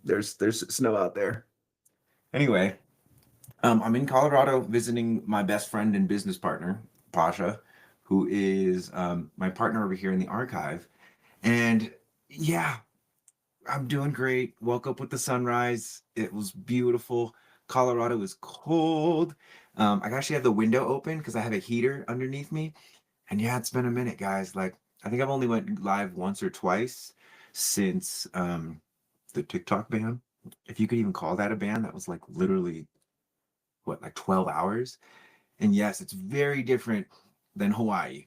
There's snow out there. Anyway, I'm in Colorado visiting my best friend and business partner, Pasha, who is my partner over here in the archive. And yeah, I'm doing great. Woke up with the sunrise. It was beautiful. Colorado is cold. I actually have the window open because I have a heater underneath me. And yeah, it's been a minute, guys. Like I think I've only went live once or twice since the TikTok ban. If you could even call that a ban, that was like literally what, like 12 hours. And yes, it's very different than Hawaii.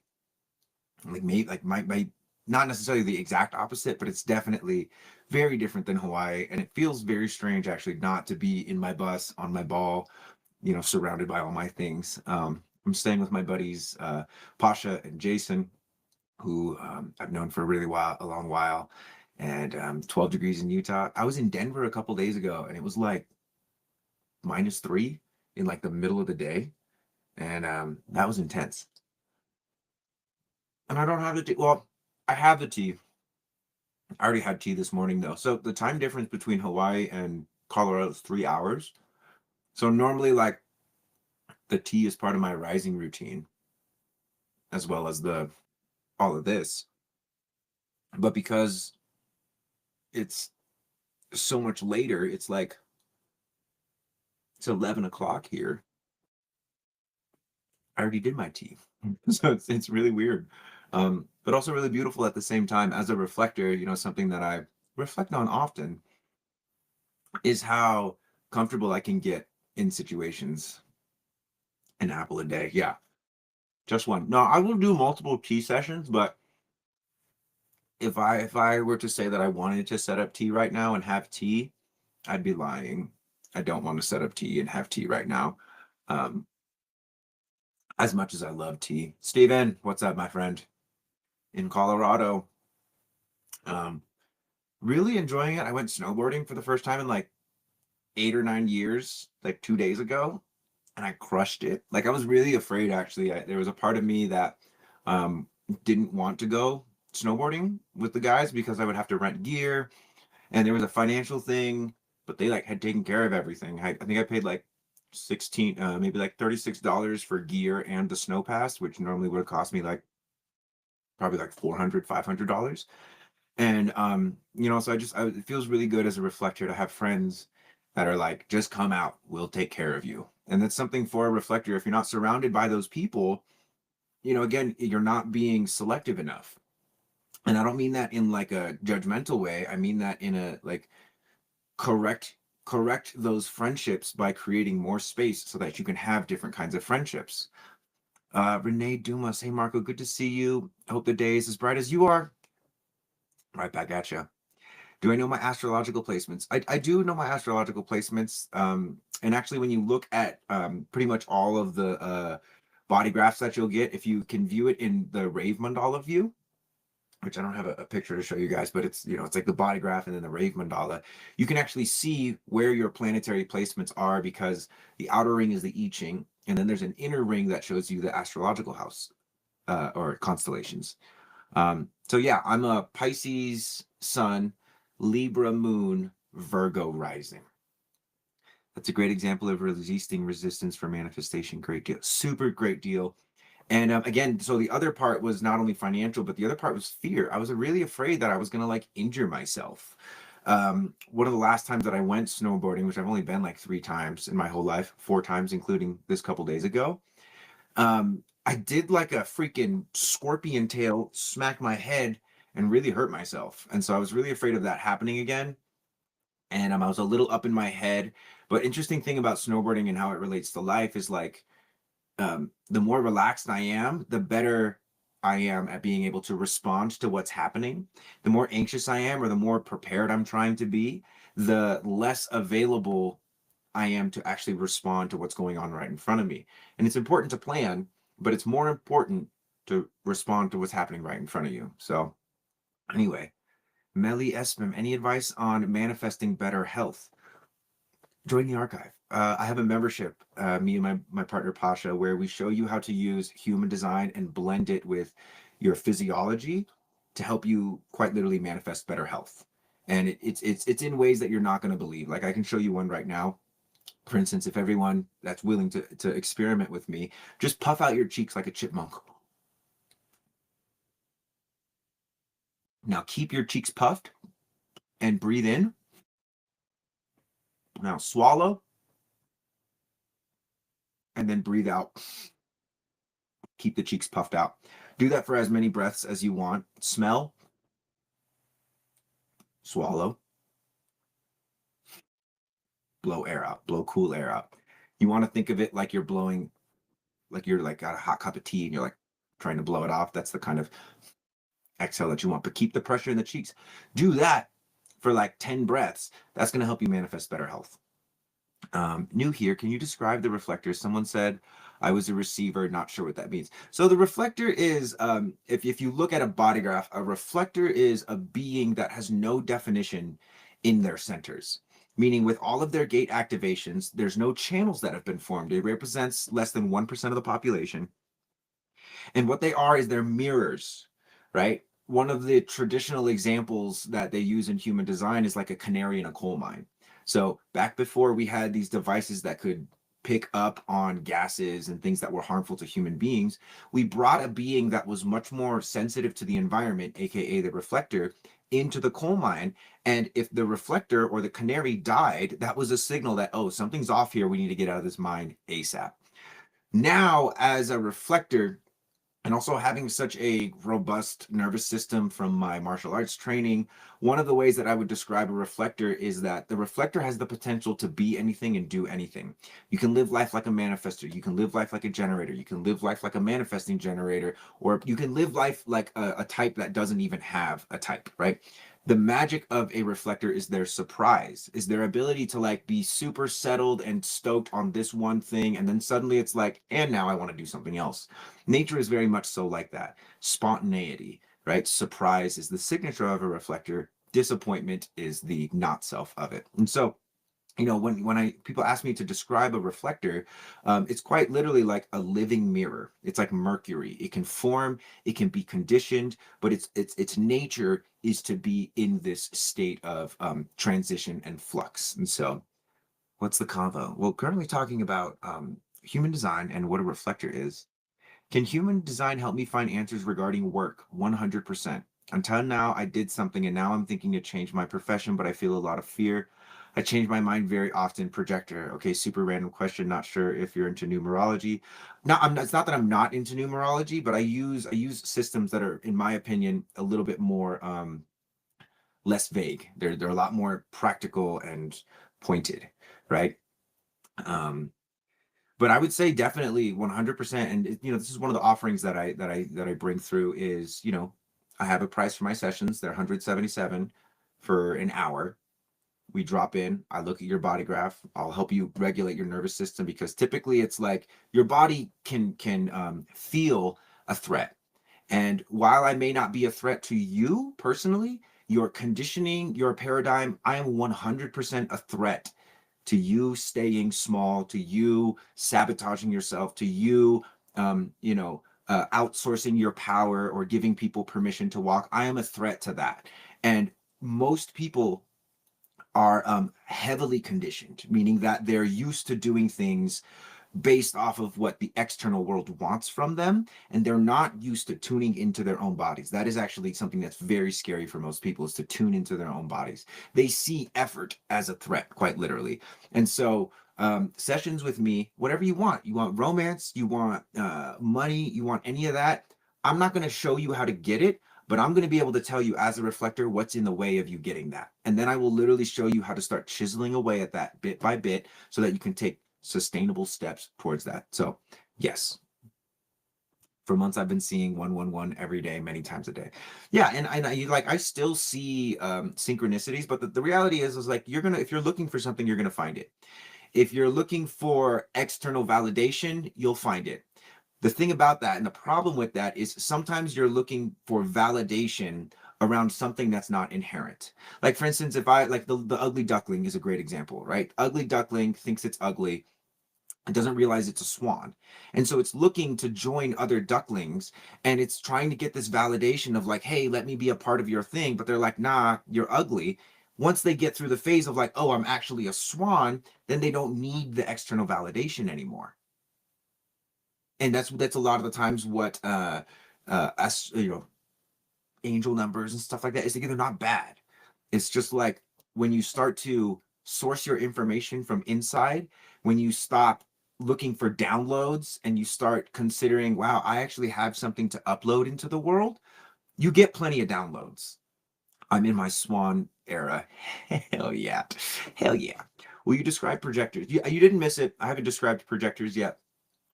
Like maybe like my not necessarily the exact opposite, but it's definitely very different than Hawaii. And it feels very strange actually not to be in my bus on my ball, surrounded by all my things. I'm staying with my buddies Pasha and Jason, who I've known for a a long while, and 12 degrees in Utah. I was in Denver a couple days ago, and it was like -3 in like the middle of the day, and that was intense. And I don't have the tea. Well, I have the tea. I already had tea this morning though. So the time difference between Hawaii and Colorado is 3 hours. So normally, like the tea is part of my rising routine, as well as the all of this. But because it's so much later, it's 11 o'clock here. I already did my tea. So it's really weird. But also really beautiful at the same time. As a reflector, something that I reflect on often is how comfortable I can get in situations. An apple a day. Yeah. Just one. No, I will do multiple tea sessions, but if I were to say that I wanted to set up tea right now and have tea, I'd be lying. I don't want to set up tea and have tea right now. Um, as much as I love tea. Steven, what's up, my friend? In Colorado. Um, really enjoying it. I went snowboarding for the first time in like 8 or 9 years, like 2 days ago, and I crushed it. Like I was really afraid actually. There was a part of me that um didn't want to go snowboarding with the guys because I would have to rent gear, and there was a financial thing, but they like had taken care of everything. I think I paid like 16 maybe like $36 for gear and the snow pass, which normally would have cost me like probably like 400 $500. And so it feels really good as a reflector to have friends that are like, just come out, we'll take care of you. And that's something for a reflector. If you're not surrounded by those people, again, you're not being selective enough. And I don't mean that in like a judgmental way. I mean that in a like correct correct those friendships by creating more space so that you can have different kinds of friendships. Renee Dumas, hey Marco, good to see you. I hope the day is as bright as you are. Right back at you. Do I know my astrological placements? I do know my astrological placements. And actually, when you look at pretty much all of the body graphs that you'll get, if you can view it in the Rave Mandala view, which I don't have a picture to show you guys, but it's like the body graph and then the Rave Mandala, you can actually see where your planetary placements are because the outer ring is the I Ching, and then there's an inner ring that shows you the astrological house or constellations. So yeah, I'm a Pisces sun, Libra moon, Virgo rising. That's a great example of resisting resistance for manifestation. Great deal. Super great deal. And again, so the other part was not only financial, but the other part was fear. I was really afraid that I was going to like injure myself. One of the last times that I went snowboarding, which I've only been like 3 times in my whole life, 4 times, including this couple days ago, I did like a freaking scorpion tail, smack my head, and really hurt myself. And so I was really afraid of that happening again. And I was a little up in my head. But interesting thing about snowboarding and how it relates to life is like the more relaxed I am, the better I am at being able to respond to what's happening. The more anxious I am, or the more prepared I'm trying to be, the less available I am to actually respond to what's going on right in front of me. And it's important to plan, but it's more important to respond to what's happening right in front of you. So, anyway, Melly Espim, any advice on manifesting better health? Join the archive. I have a membership, me and my partner Pasha, where we show you how to use human design and blend it with your physiology to help you quite literally manifest better health. And it's in ways that you're not going to believe. Like I can show you one right now. For instance, if everyone that's willing to experiment with me, just puff out your cheeks like a chipmunk. Now keep your cheeks puffed and breathe in. Now swallow and then breathe out. Keep the cheeks puffed out. Do that for as many breaths as you want. Smell, swallow, blow air out, blow cool air out. You want to think of it like you're blowing, like you're like got a hot cup of tea and you're like trying to blow it off. That's the kind of exhale that you want, but keep the pressure in the cheeks. Do that for like 10 breaths. That's going to help you manifest better health. New here, can you describe the reflector? Someone said I was a receiver, not sure what that means. So the reflector is, if you look at a body graph, a reflector is a being that has no definition in their centers. Meaning with all of their gate activations, there's no channels that have been formed. It represents less than 1% of the population. And what they are is they're mirrors, right? One of the traditional examples that they use in human design is like a canary in a coal mine. So back before we had these devices that could pick up on gases and things that were harmful to human beings, we brought a being that was much more sensitive to the environment, aka the reflector, into the coal mine. And if the reflector or the canary died, that was a signal that, oh, something's off here. We need to get out of this mine ASAP. Now, as a reflector, and also having such a robust nervous system from my martial arts training, one of the ways that I would describe a reflector is that the reflector has the potential to be anything and do anything. You can live life like a manifestor. You can live life like a generator. You can live life like a manifesting generator, or you can live life like a type that doesn't even have a type, right? The magic of a reflector is their surprise, is their ability to like be super settled and stoked on this one thing. And then suddenly it's like, and now I want to do something else. Nature is very much so like that. Spontaneity, right? Surprise is the signature of a reflector. Disappointment is the not self of it. And so, you know, when I people ask me to describe a reflector, it's quite literally like a living mirror. It's like mercury. It can form, it can be conditioned, but its nature is to be in this state of transition and flux. And so, what's the convo? Well, currently talking about human design and what a reflector is. Can human design help me find answers regarding work? 100%. Until now, I did something and now I'm thinking to change my profession, but I feel a lot of fear. I change my mind very often. Projector. Okay, super random question. Not sure if you're into numerology. No, I'm not, it's not that I'm not into numerology, but I use systems that are, in my opinion, a little bit more less vague. They're a lot more practical and pointed, right? Um, but I would say definitely 100%. And you know, this is one of the offerings that I bring through is, you know, I have a price for my sessions. They're 177 for an hour. We drop in, I look at your body graph. I'll help you regulate your nervous system because typically it's like your body can feel a threat. And while I may not be a threat to you personally, your conditioning, your paradigm, I am 100% a threat to you staying small, to you sabotaging yourself, to you, outsourcing your power or giving people permission to walk. I am a threat to that. And most people are heavily conditioned, meaning that they're used to doing things based off of what the external world wants from them, and they're not used to tuning into their own bodies. That is actually something that's very scary for most people, is to tune into their own bodies. They see effort as a threat, quite literally. And so sessions with me, whatever you want romance, you want money, you want any of that, I'm not going to show you how to get it, but I'm going to be able to tell you as a reflector what's in the way of you getting that. And then I will literally show you how to start chiseling away at that bit by bit so that you can take sustainable steps towards that. So yes, for months I've been seeing 111 every day, many times a day. Yeah, and I still see synchronicities, but the reality is like if you're looking for something, you're gonna find it. If you're looking for external validation, you'll find it. The thing about that and the problem with that is sometimes you're looking for validation around something that's not inherent. Like for instance, if I like the ugly duckling is a great example, right? Ugly duckling thinks it's ugly. It doesn't realize it's a swan. And so it's looking to join other ducklings, and it's trying to get this validation of like, hey, let me be a part of your thing. But they're like, nah, you're ugly. Once they get through the phase of like, oh, I'm actually a swan, then they don't need the external validation anymore. And that's a lot of the times what us, angel numbers and stuff like that is, again, they're not bad. It's just like when you start to source your information from inside, when you stop looking for downloads and you start considering, wow, I actually have something to upload into the world, you get plenty of downloads. I'm in my swan era. Hell yeah. Hell yeah. Will you describe projectors? You didn't miss it. I haven't described projectors yet.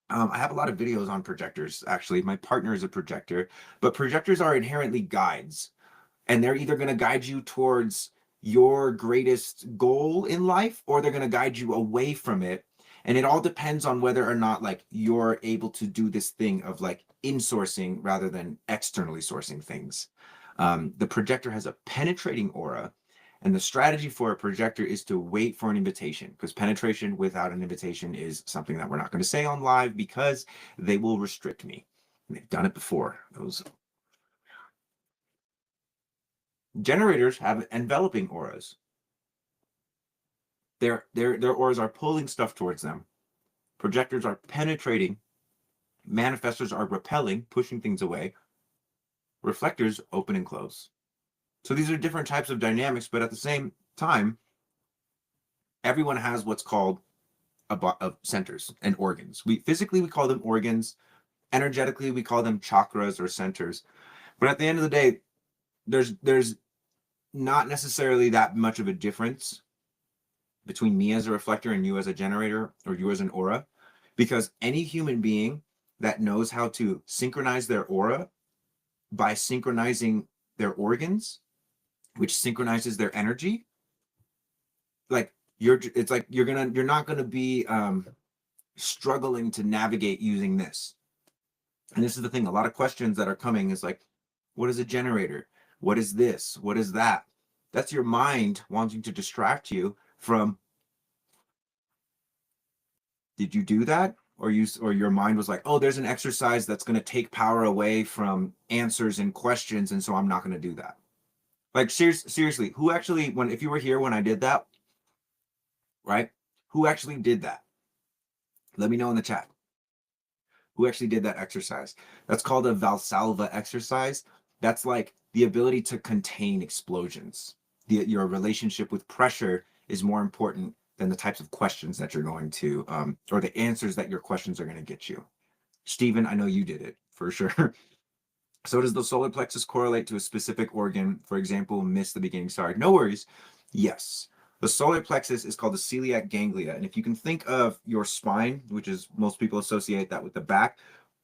I have a lot of videos on projectors, actually. My partner is a projector, but projectors are inherently guides, and they're either going to guide you towards your greatest goal in life, or they're going to guide you away from it. And it all depends on whether or not like you're able to do this thing of like insourcing rather than externally sourcing things. The projector has a penetrating aura, and the strategy for a projector is to wait for an invitation, because penetration without an invitation is something that we're not going to say on live because they will restrict me. And they've done it before. Those generators have enveloping auras. Their auras are pulling stuff towards them. Projectors are penetrating. Manifestors are repelling, pushing things away. Reflectors open and close. So these are different types of dynamics, but at the same time, everyone has what's called of centers and organs. We physically call them organs. Energetically, we call them chakras or centers. But at the end of the day, there's not necessarily that much of a difference between me as a reflector and you as a generator or you as an aura, because any human being that knows how to synchronize their aura by synchronizing their organs, which synchronizes their energy, like you're not gonna be struggling to navigate using this. And this is the thing, a lot of questions that are coming is like, what is a generator? What is this? What is that? That's your mind wanting to distract you from, did you do that? Or your mind was like, oh, there's an exercise that's going to take power away from answers and questions, and so I'm not going to do that. Like seriously, who actually, when if you were here when I did that, right? Who actually did that? Let me know in the chat. Who actually did that exercise? That's called a Valsalva exercise. That's like the ability to contain explosions. Your relationship with pressure is more important than the types of questions that you're going to, or the answers that your questions are going to get you. Stephen, I know you did it for sure. So does the solar plexus correlate to a specific organ? For example, miss the beginning. Sorry, no worries. Yes. The solar plexus is called the celiac ganglia. And if you can think of your spine, which is most people associate that with the back,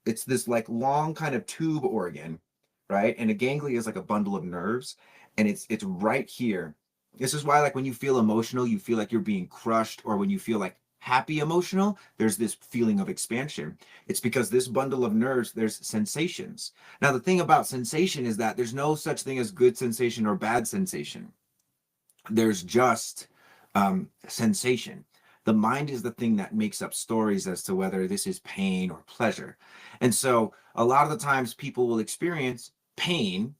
it's this like long kind of tube organ, right? And a ganglia is like a bundle of nerves, and it's right here. This is why like when you feel emotional, you feel like you're being crushed, or when you feel like happy emotional, there's this feeling of expansion. It's because this bundle of nerves, there's sensations. Now, the thing about sensation is that there's no such thing as good sensation or bad sensation. There's just sensation. The mind is the thing that makes up stories as to whether this is pain or pleasure. And so a lot of the times people will experience pain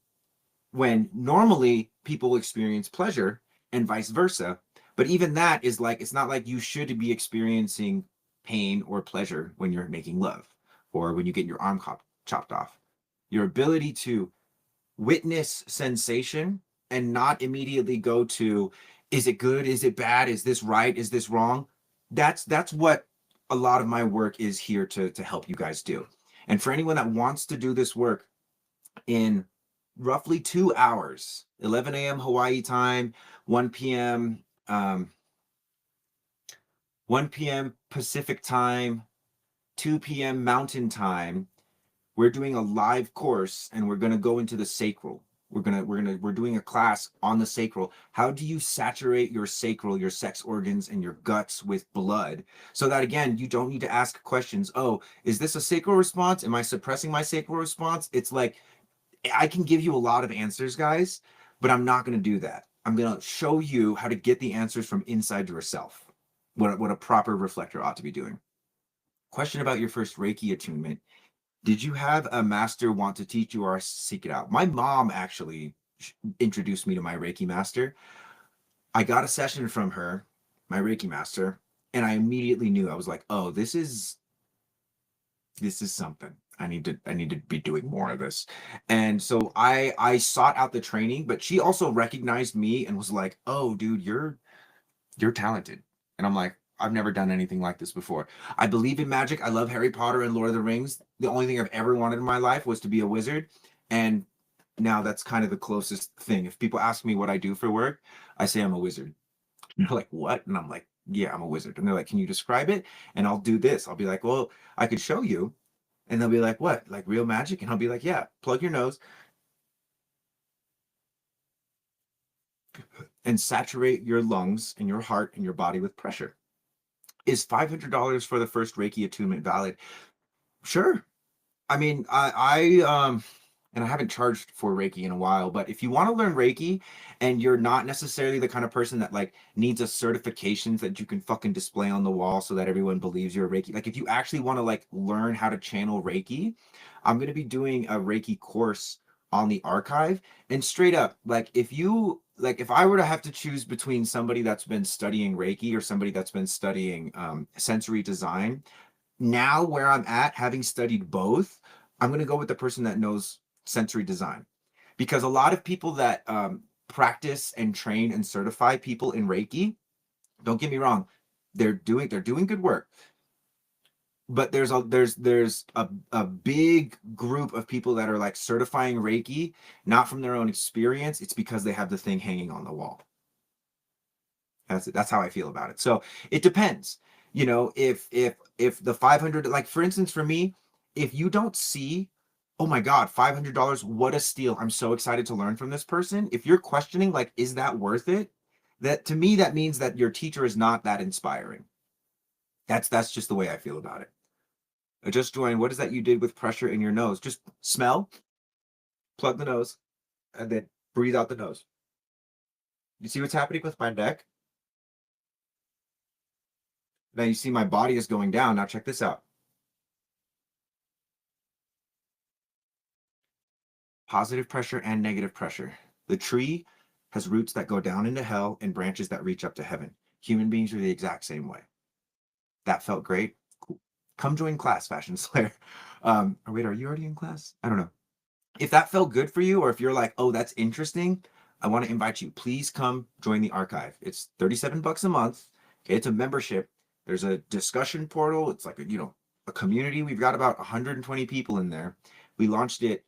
when normally people experience pleasure, and vice versa. But even that is like, it's not like you should be experiencing pain or pleasure when you're making love or when you get your arm chopped off. Your ability to witness sensation and not immediately go to, is it good? Is it bad? Is this right? Is this wrong? That's what a lot of my work is here to help you guys do. And for anyone that wants to do this work in roughly 2 hours, 11 a.m. Hawaii time, 1 p.m. 1 p.m. Pacific time, 2 p.m. Mountain time, we're doing a live course, and we're going to go into the sacral. We're doing a class on the sacral. How do you saturate your sacral, your sex organs, and your guts with blood, so that again, you don't need to ask questions. Oh, is this a sacral response? Am I suppressing my sacral response? It's like, I can give you a lot of answers, guys, but I'm not going to do that. I'm going to show you how to get the answers from inside yourself. What a proper reflector ought to be doing. Question about your first Reiki attunement. Did you have a master want to teach you or seek it out? My mom actually introduced me to my Reiki master. I got a session from her, my Reiki master, and I immediately knew. I was like, "Oh, this is something. I need to be doing more of this." And so I sought out the training, but she also recognized me and was like, "Oh, dude, you're talented." And I'm like, "I've never done anything like this before. I believe in magic. I love Harry Potter and Lord of the Rings. The only thing I've ever wanted in my life was to be a wizard." And now that's kind of the closest thing. If people ask me what I do for work, I say I'm a wizard. And they're like, "What?" And I'm like, "Yeah, I'm a wizard." And they're like, "Can you describe it?" And I'll do this. I'll be like, "Well, I could show you." And they'll be like, "What? Like real magic?" And I'll be like, "Yeah, plug your nose and saturate your lungs and your heart and your body with pressure." Is $500 for the first Reiki attunement valid? Sure. I mean, and I haven't charged for Reiki in a while, but if you want to learn Reiki and you're not necessarily the kind of person that like needs a certifications that you can fucking display on the wall so that everyone believes you're a Reiki, like if you actually want to like learn how to channel Reiki, I'm going to be doing a Reiki course on the archive. And straight up, like if I were to have to choose between somebody that's been studying Reiki or somebody that's been studying sensory design, now where I'm at, having studied both, I'm going to go with the person that knows sensory design, because a lot of people that practice and train and certify people in Reiki, don't get me wrong, they're doing good work, but there's a big group of people that are like certifying Reiki not from their own experience. It's because they have the thing hanging on the wall. That's how I feel about it. So it depends. If the 500, like for instance, for me, if you don't see, "Oh my God, $500, what a steal. I'm so excited to learn from this person." If you're questioning, like, is that worth it? That to me, that means that your teacher is not that inspiring. That's just the way I feel about it. Just join. What is that you did with pressure in your nose? Just smell, plug the nose, and then breathe out the nose. You see what's happening with my neck? Now you see my body is going down. Now check this out. Positive pressure and negative pressure. The tree has roots that go down into hell and branches that reach up to heaven. Human beings are the exact same way. That felt great. Cool. Come join class, Fashion Slayer. Or wait, are you already in class? I don't know. If that felt good for you, or if you're like, "Oh, that's interesting," I want to invite you. Please come join the archive. It's 37 bucks a month. Okay, it's a membership. There's a discussion portal. It's like a community. We've got about 120 people in there. We launched it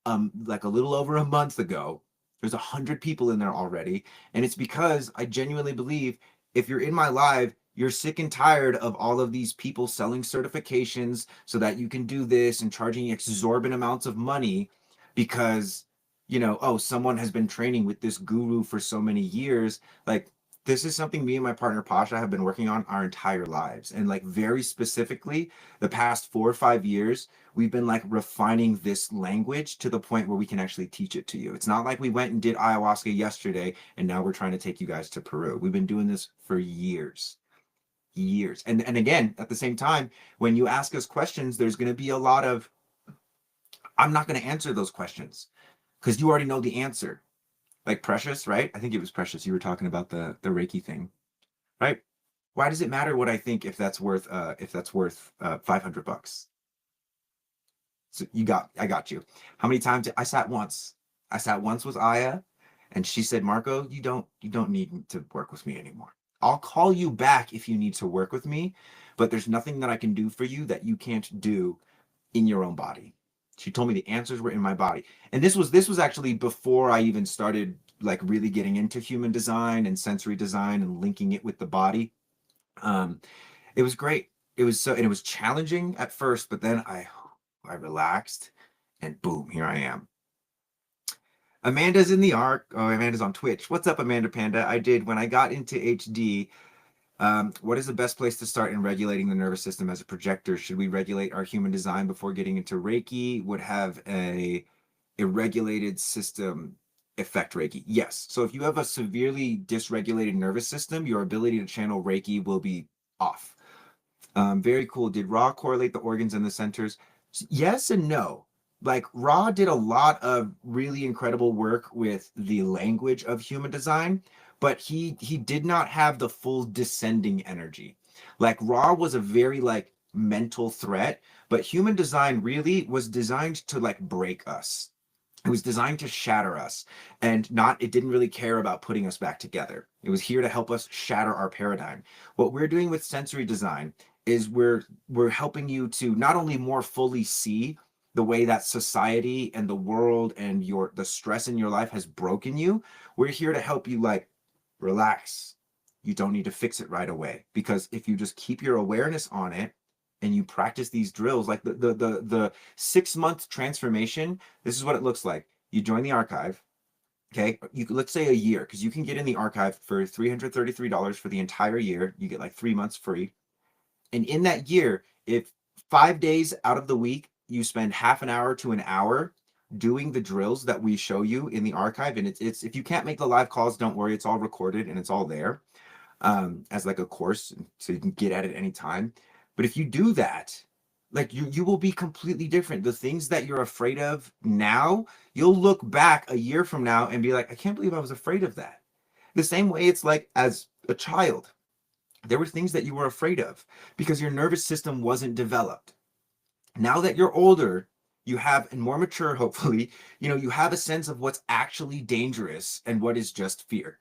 like a little over a month ago. There's 100 people in there already, and it's because I genuinely believe if you're in my live, you're sick and tired of all of these people selling certifications so that you can do this and charging exorbitant amounts of money because oh, someone has been training with this guru for so many years. Like, this is something me and my partner Pasha have been working on our entire lives, and like very specifically the past 4 or 5 years we've been like refining this language to the point where we can actually teach it to you. It's not like we went and did ayahuasca yesterday and now we're trying to take you guys to Peru. We've been doing this for years. Years. And again, at the same time, when you ask us questions, there's going to be a lot of, "I'm not going to answer those questions," because you already know the answer. Like Precious, right? I think it was Precious. You were talking about the Reiki thing, right? Why does it matter what I think if that's worth 500 bucks? So I got you. How many times I sat once? I sat once with Aya, and she said, "Marco, you don't need to work with me anymore. I'll call you back if you need to work with me, but there's nothing that I can do for you that you can't do in your own body." She told me the answers were in my body. And this was actually before I even started like really getting into human design and sensory design and linking it with the body. Um, it was great. And it was challenging at first, but then I relaxed and boom, here I am. Amanda's in the arc. Oh, Amanda's on Twitch. What's up, Amanda Panda? I did when I got into HD. What is the best place to start in regulating the nervous system as a projector? Should we regulate our human design before getting into Reiki? Would have a regulated system affect Reiki? Yes. So if you have a severely dysregulated nervous system, your ability to channel Reiki will be off. Very cool. Did Ra correlate the organs and the centers? Yes and no. Like Ra did a lot of really incredible work with the language of human design, but he did not have the full descending energy. Like Ra was a very like mental threat, but human design really was designed to like break us. It was designed to shatter us, and not it didn't really care about putting us back together. It was here to help us shatter our paradigm. What we're doing with sensory design is we're helping you to not only more fully see the way that society and the world and your the stress in your life has broken you. We're here to help you like relax. You don't need to fix it right away, because if you just keep your awareness on it and you practice these drills, like the 6 month transformation, this is what it looks like. You join the archive. Okay, let's say a year, because you can get in the archive for $333 for the entire year. You get like 3 months free. And in that year, if 5 days out of the week you spend half an hour to an hour doing the drills that we show you in the archive, and it's if you can't make the live calls, don't worry, it's all recorded and it's all there, as like a course, so you can get at it anytime. But if you do that, like you will be completely different. The things that you're afraid of now, you'll look back a year from now and be like, I can't believe I was afraid of that. The same way it's like as a child, there were things that you were afraid of because your nervous system wasn't developed. Now that you're older, you have, and more mature, hopefully, you have a sense of what's actually dangerous and what is just fear.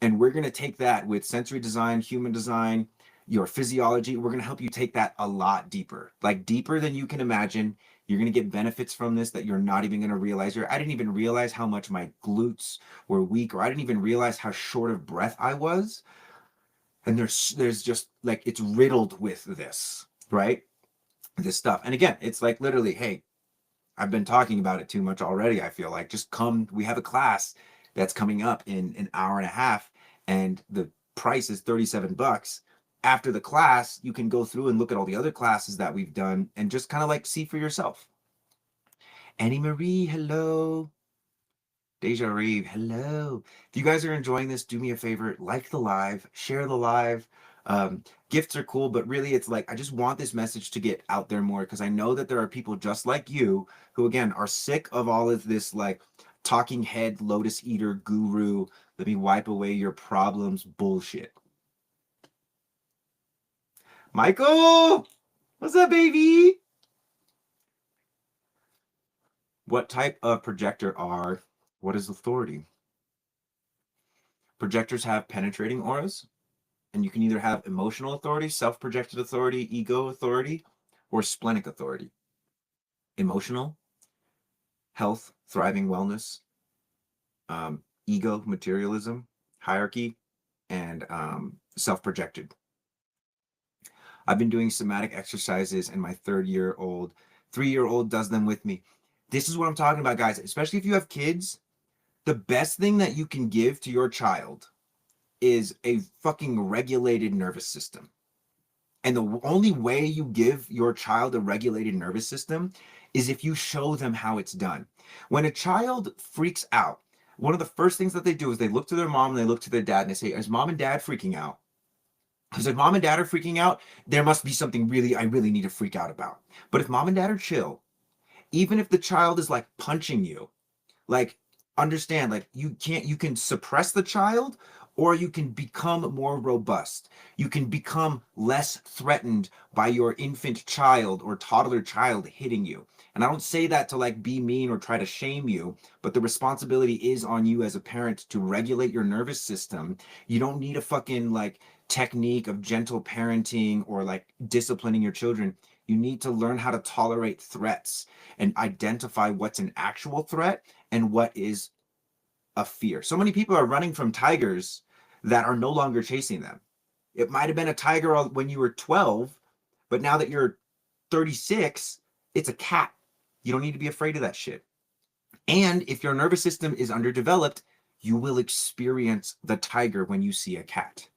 And we're going to take that with sensory design, human design, your physiology. We're going to help you take that a lot deeper, like deeper than you can imagine. You're going to get benefits from this that you're not even going to realize. I didn't even realize how much my glutes were weak, or I didn't even realize how short of breath I was. And there's just like, it's riddled with this, right? This stuff. And again, it's like literally, hey, I've been talking about it too much already. I feel like just come. We have a class that's coming up in an hour and a half, and the price is $37. After the class, you can go through and look at all the other classes that we've done and just kind of like see for yourself. Annie Marie, hello. Deja Reeve, hello. If you guys are enjoying this, do me a favor, like the live, share the live. Gifts are cool, but really it's like, I just want this message to get out there more, because I know that there are people just like you who, again, are sick of all of this like talking head, lotus eater, guru, let me wipe away your problems bullshit. Michael, what's up, baby? What type of projector are, what is authority? Projectors have penetrating auras, and you can either have emotional authority, self-projected authority, ego authority, or splenic authority. Emotional, health, thriving, wellness, ego, materialism, hierarchy, and self-projected. I've been doing somatic exercises, and my 3-year-old does them with me. This is what I'm talking about, guys. Especially if you have kids, the best thing that you can give to your child is a fucking regulated nervous system. And the only way you give your child a regulated nervous system is if you show them how it's done. When a child freaks out, one of the first things that they do is they look to their mom and they look to their dad and they say, is mom and dad freaking out? Because if mom and dad are freaking out, there must be something I really need to freak out about. But if mom and dad are chill, even if the child is like punching you, like understand, like you can suppress the child, or you can become more robust. You can become less threatened by your infant child or toddler child hitting you. And I don't say that to like be mean or try to shame you, but the responsibility is on you as a parent to regulate your nervous system. You don't need a fucking like technique of gentle parenting or like disciplining your children. You need to learn how to tolerate threats and identify what's an actual threat and what is a fear. So many people are running from tigers that are no longer chasing them. It might have been a tiger when you were 12, but now that you're 36, it's a cat. You don't need to be afraid of that shit. And if your nervous system is underdeveloped, you will experience the tiger when you see a cat.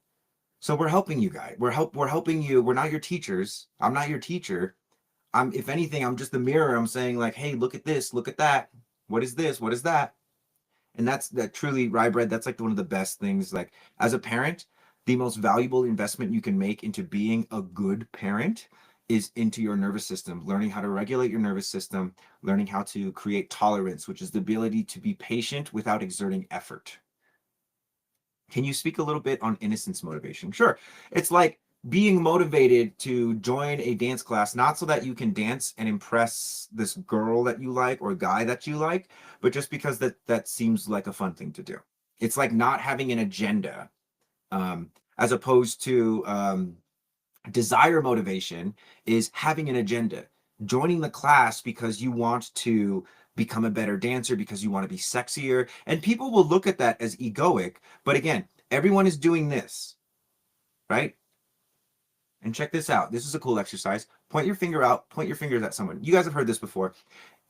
So we're helping you guys. We're helping you. We're not your teachers. I'm not your teacher. If anything, I'm just the mirror. I'm saying like, hey, look at this, look at that. What is this? What is that? And that's that truly, rye bread, that's like one of the best things. Like as a parent, The most valuable investment you can make into being a good parent is into your nervous system, learning how to regulate your nervous system, learning how to create tolerance, which is the ability to be patient without exerting effort. Can you speak a little bit on innocence motivation? Sure. It's like being motivated to join a dance class, not so that you can dance and impress this girl that you like or guy that you like, but just because that seems like a fun thing to do. It's like not having an agenda, as opposed to desire motivation is having an agenda, joining the class because you want to become a better dancer, because you want to be sexier. And people will look at that as egoic. But again, everyone is doing this, right? And check this out. This is a cool exercise. Point your finger out, point your fingers at someone. You guys have heard this before.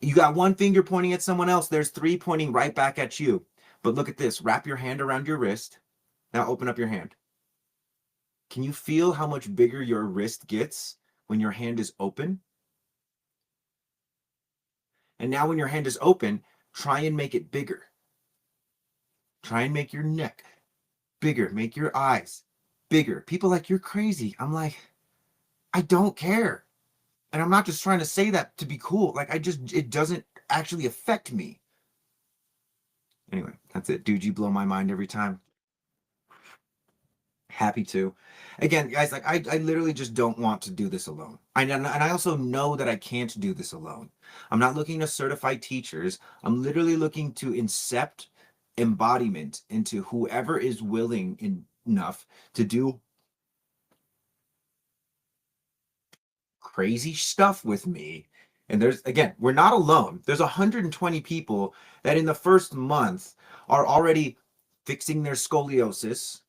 You got one finger pointing at someone else, there's three pointing right back at you. But look at this. Wrap your hand around your wrist. Now open up your hand. Can you feel how much bigger your wrist gets when your hand is open? And now when your hand is open, try and make it bigger. Try and make your neck bigger. Make your eyes bigger. People like, you're crazy. I'm like, I don't care. And I'm not just trying to say that to be cool. Like, it doesn't actually affect me. Anyway, that's it. Dude, you blow my mind every time. Happy to. Again, guys, like I literally just don't want to do this alone. And I also know that I can't do this alone. I'm not looking to certify teachers. I'm literally looking to incept embodiment into whoever is willing enough to do crazy stuff with me. And we're not alone. There's 120 people that in the first month are already fixing their scoliosis,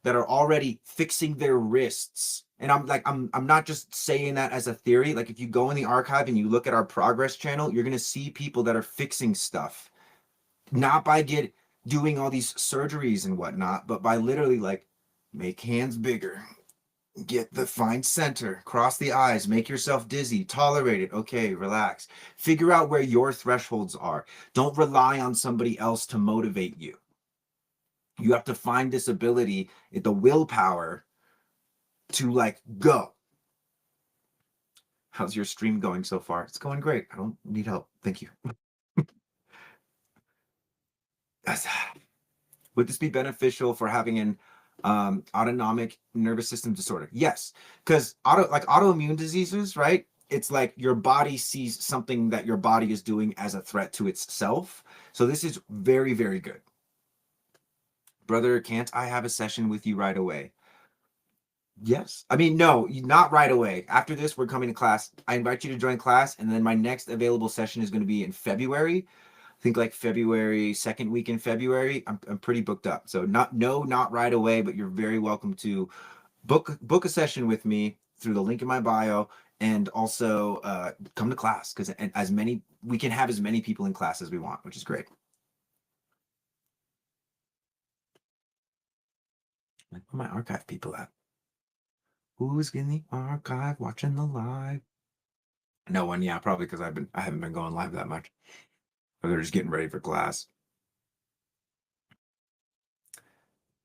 that are already fixing their wrists. And I'm not just saying that as a theory. Like, if you go in the archive and you look at our progress channel, you're going to see people that are fixing stuff, not by doing all these surgeries and whatnot, but by literally like, make hands bigger, get the fine center, cross the eyes, make yourself dizzy, tolerate it. Okay, relax. Figure out where your thresholds are. Don't rely on somebody else to motivate you. You have to find this ability, the willpower to like go. How's your stream going so far? It's going great. I don't need help. Thank you. Would this be beneficial for having an autonomic nervous system disorder? Yes, because autoimmune diseases, right? It's like your body sees something that your body is doing as a threat to itself. So this is very, very good. Brother, can't I have a session with you right away? Yes. I mean, no, not right away. After this, we're coming to class. I invite you to join class, and then my next available session is going to be in February. I think like February, second week in February. I'm pretty booked up. So not right away, but you're very welcome to book a session with me through the link in my bio, and also come to class, because we can have as many people in class as we want, which is great. Like, where my archive people at? Who's in the archive watching the live? No one, yeah, probably because I haven't been going live that much. Or they're just getting ready for class.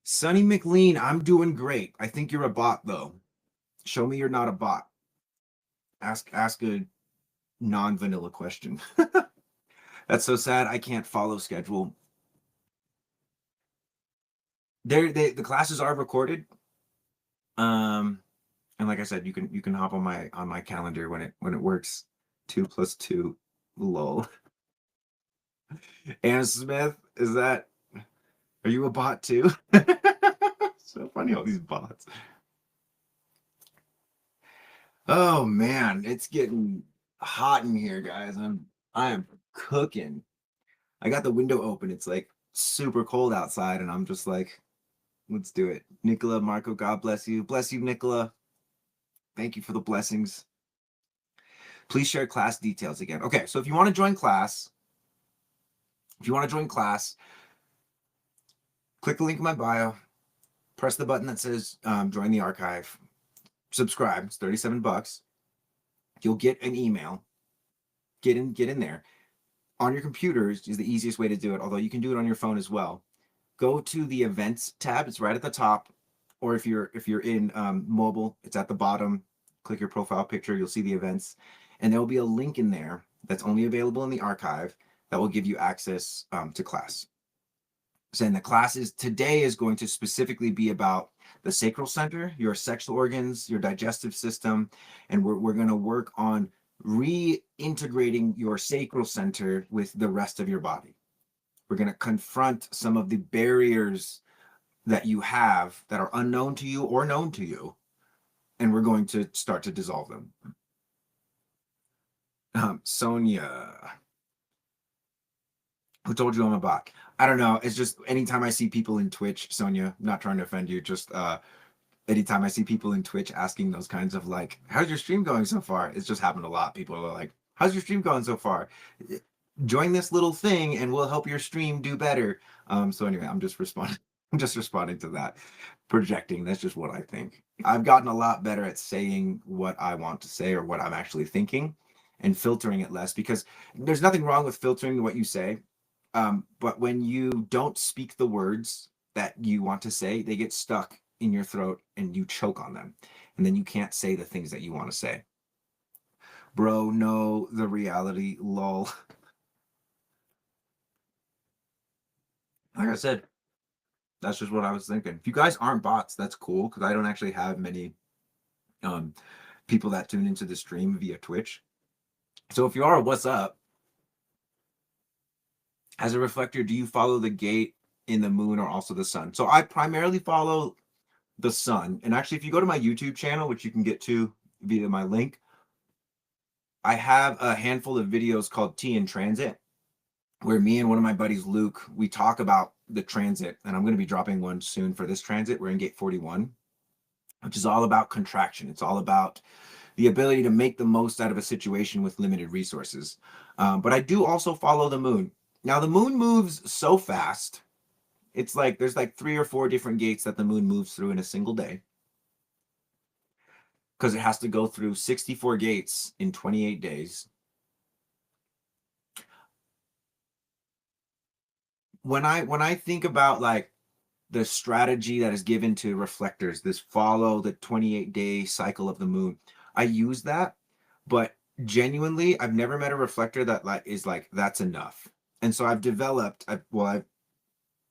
Sonny McLean, I'm doing great. I think you're a bot though. Show me you're not a bot. Ask a non-vanilla question. That's so sad. I can't follow schedule. The classes are recorded. And like I said, you can hop on my calendar when it works. 2+2, lol. Anna Smith, are you a bot too? So funny, all these bots. Oh man, it's getting hot in here, guys. I am cooking. I got the window open. It's like super cold outside, and I'm just like, let's do it. Nicola, Marco, God bless you. Bless you, Nicola. Thank you for the blessings. Please share class details again. Okay, so if you want to join class, click the link in my bio, press the button that says join the archive, subscribe. It's $37. You'll get an email. Get in there. On your computers is the easiest way to do it, although you can do it on your phone as well. Go to the events tab. It's right at the top. or if you're in mobile, it's at the bottom. Click your profile picture, you'll see the events, and there will be a link in there that's only available in the archive that will give you access to class. So, and the classes today is going to specifically be about the sacral center, your sexual organs, your digestive system, and we're going to work on reintegrating your sacral center with the rest of your body. We're going to confront some of the barriers that you have that are unknown to you or known to you, and we're going to start to dissolve them. Sonia, who told you I'm a bot? I don't know. It's just anytime I see people in Twitch, Sonia, I'm not trying to offend you, just anytime I see people in Twitch asking those kinds of like, how's your stream going so far? It's just happened a lot. People are like, how's your stream going so far? Join this little thing and we'll help your stream do better. So anyway, I'm just responding. I'm just responding to that. Projecting. That's just what I think. I've gotten a lot better at saying what I want to say or what I'm actually thinking and filtering it less, because there's nothing wrong with filtering what you say. But when you don't speak the words that you want to say, they get stuck in your throat and you choke on them. And then you can't say the things that you want to say. Bro, know the reality, lol. Like I said, that's just what I was thinking. If you guys aren't bots, that's cool, because I don't actually have many people that tune into the stream via Twitch. So if you are, what's up? As a reflector, do you follow the gate in the moon or also the sun? So I primarily follow the sun. And actually, if you go to my YouTube channel, which you can get to via my link, I have a handful of videos called Tea in Transit, where me and one of my buddies, Luke, we talk about the transit. And I'm going to be dropping one soon for this transit. We're in gate 41, which is all about contraction. It's all about the ability to make the most out of a situation with limited resources. But I do also follow the moon. Now, the moon moves so fast. It's like there's like 3 or 4 different gates that the moon moves through in a single day, because it has to go through 64 gates in 28 days. When I think about like the strategy that is given to reflectors, this follow the 28-day cycle of the moon, I use that, but genuinely, I've never met a reflector that like is like that's enough. And so I've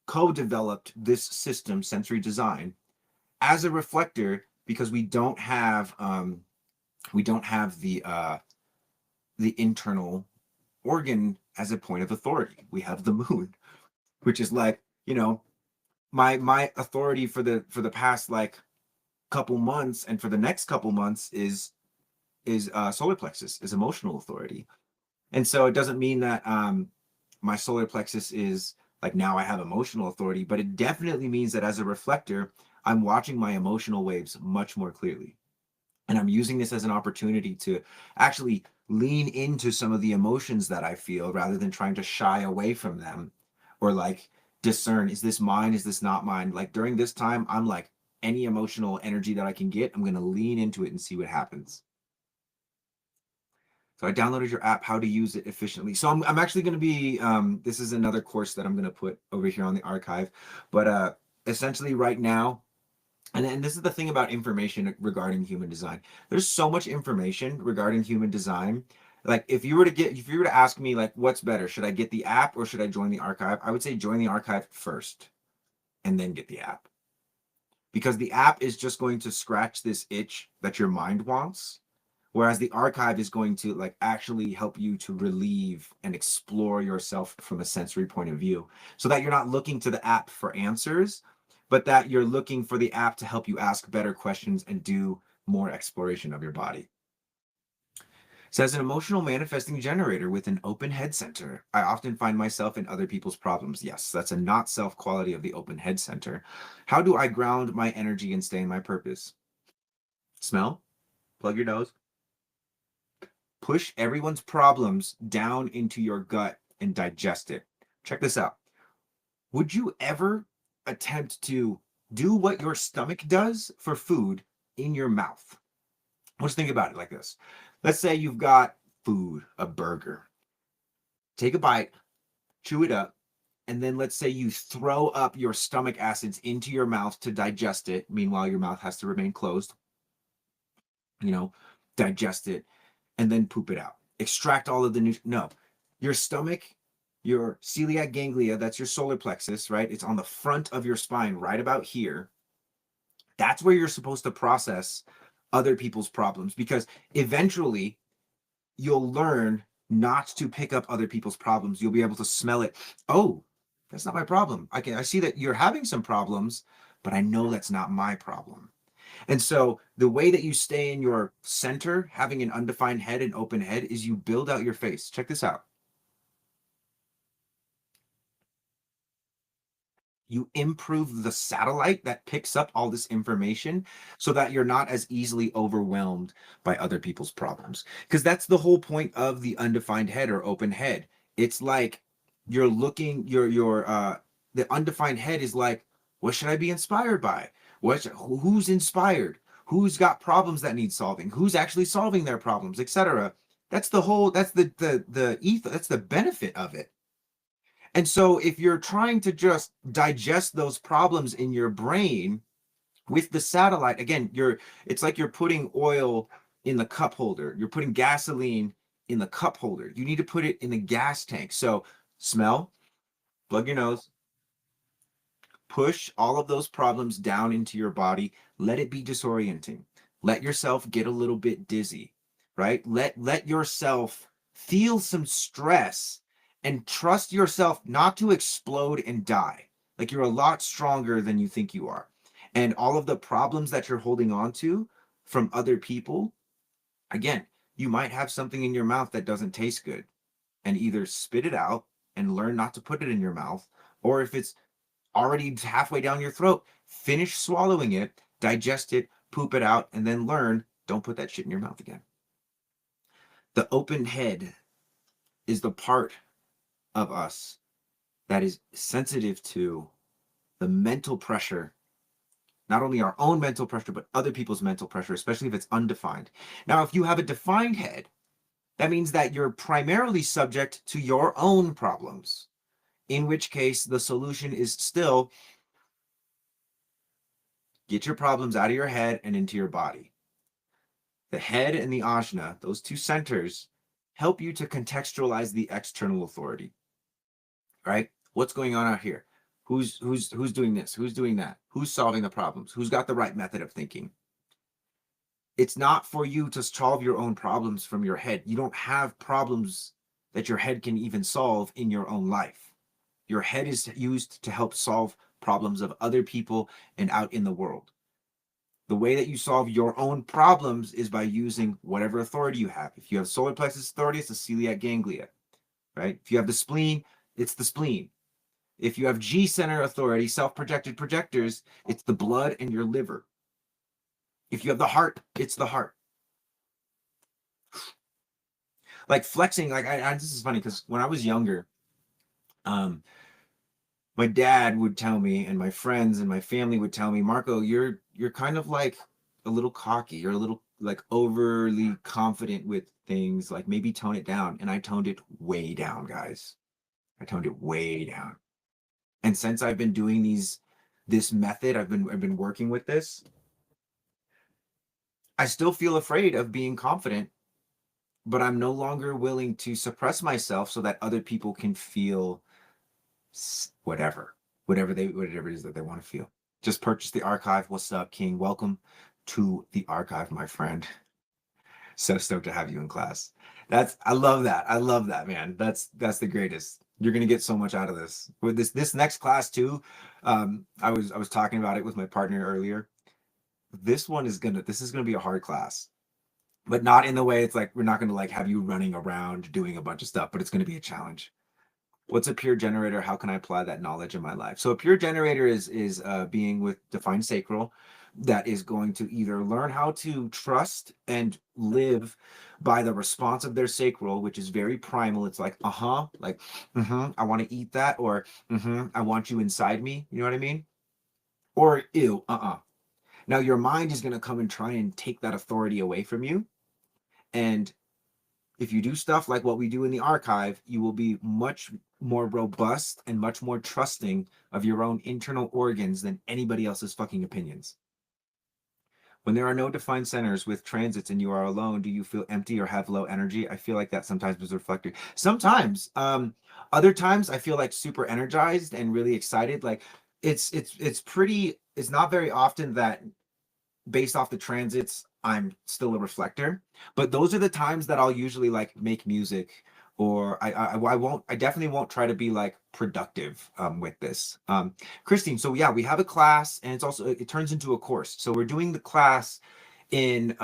co-developed this system, sensory design, as a reflector, because we don't have the internal organ as a point of authority. We have the moon, which is like, my authority for the past like couple months and for the next couple months is solar plexus, is emotional authority. And so it doesn't mean that my solar plexus is like now I have emotional authority, but it definitely means that as a reflector, I'm watching my emotional waves much more clearly. And I'm using this as an opportunity to actually lean into some of the emotions that I feel rather than trying to shy away from them or like discern, is this mine? Is this not mine? Like during this time, I'm like, any emotional energy that I can get, I'm going to lean into it and see what happens. So I downloaded your app, how to use it efficiently. So I'm actually going to be, this is another course that I'm going to put over here on the archive, but essentially right now, and this is the thing about information regarding human design. There's so much information regarding human design. Like if you were to ask me like, what's better, should I get the app or should I join the archive? I would say join the archive first and then get the app. Because the app is just going to scratch this itch that your mind wants. Whereas the archive is going to like actually help you to relieve and explore yourself from a sensory point of view, so that you're not looking to the app for answers, but that you're looking for the app to help you ask better questions and do more exploration of your body. It says an emotional manifesting generator with an open head center. I often find myself in other people's problems. Yes, that's a not self quality of the open head center. How do I ground my energy and stay in my purpose? Smell, plug your nose. Push everyone's problems down into your gut and digest it. Check this out. Would you ever attempt to do what your stomach does for food in your mouth? Let's think about it like this. Let's say you've got food, a burger. Take a bite, chew it up, and then let's say you throw up your stomach acids into your mouth to digest it. Meanwhile, your mouth has to remain closed, you know, digest it, and then poop it out. Extract all of the no. Your stomach, your celiac ganglia, that's your solar plexus, right? It's on the front of your spine, right about here. That's where you're supposed to process other people's problems, because eventually you'll learn not to pick up other people's problems. You'll be able to smell it. Oh, that's not my problem. I see that you're having some problems, but I know that's not my problem. And so the way that you stay in your center, having an undefined head and open head, is you build out your face. Check this out. You improve the satellite that picks up all this information so that you're not as easily overwhelmed by other people's problems. Because that's the whole point of the undefined head or open head. It's like you're looking, the undefined head is like, what should I be inspired by? Who's inspired? Who's got problems that need solving? Who's actually solving their problems, etc. That's the whole, that's the ethos, that's the benefit of it. And so if you're trying to just digest those problems in your brain with the satellite, again, it's like you're putting oil in the cup holder. You're putting gasoline in the cup holder. You need to put it in the gas tank. So smell, plug your nose, push all of those problems down into your body. Let it be disorienting. Let yourself get a little bit dizzy, right? Let yourself feel some stress and trust yourself not to explode and die. Like you're a lot stronger than you think you are. And all of the problems that you're holding on to from other people, again, you might have something in your mouth that doesn't taste good, and either spit it out and learn not to put it in your mouth, or if it's already halfway down your throat, finish swallowing it, digest it, poop it out, and then learn, don't put that shit in your mouth again. The open head is the part of us that is sensitive to the mental pressure, not only our own mental pressure, but other people's mental pressure, especially if it's undefined. Now, if you have a defined head, that means that you're primarily subject to your own problems, in which case the solution is still get your problems out of your head and into your body. The head and the ajna, those two centers, help you to contextualize the external authority, right? What's going on out here? Who's doing this? Who's doing that? Who's solving the problems? Who's got the right method of thinking? It's not for you to solve your own problems from your head. You don't have problems that your head can even solve in your own life. Your head is used to help solve problems of other people and out in the world. The way that you solve your own problems is by using whatever authority you have. If you have solar plexus authority, it's the celiac ganglia, right? If you have the spleen, it's the spleen. If you have G center authority, self-projected projectors, it's the blood and your liver. If you have the heart, it's the heart. Like flexing, like this is funny because when I was younger, my dad would tell me, and my friends and my family would tell me, Marco, you're kind of like a little cocky. You're a little like overly confident with things. Like maybe tone it down. And I toned it way down, guys. I toned it way down. And since I've been doing this method, I've been working with this. I still feel afraid of being confident, but I'm no longer willing to suppress myself so that other people can feel whatever it is that they want to feel. Just purchase the archive. What's up, King? Welcome to the archive, my friend. So stoked to have you in class. I love that. I love that, man. That's the greatest. You're gonna get so much out of this. With this next class too. I was talking about it with my partner earlier. This is gonna be a hard class, but not in the way it's like we're not gonna like have you running around doing a bunch of stuff, but it's gonna be a challenge. What's a pure generator? How can I apply that knowledge in my life? So a pure generator is a being with defined sacral that is going to either learn how to trust and live by the response of their sacral, which is very primal. It's like, like, I want to eat that, or I want you inside me. You know what I mean? Or ew, Now your mind is going to come and try and take that authority away from you. And if you do stuff like what we do in the archive, you will be much more robust and much more trusting of your own internal organs than anybody else's fucking opinions. When there are no defined centers with transits and you are alone, do you feel empty or have low energy? I feel like that sometimes is reflected. Sometimes, other times I feel like super energized and really excited. Like it's pretty. It's not very often that based off the transits, I'm still a reflector. But those are the times that I'll usually like make music, or I definitely won't try to be like productive with this. Christine, so yeah, we have a class, and it's also it turns into a course. So we're doing the class in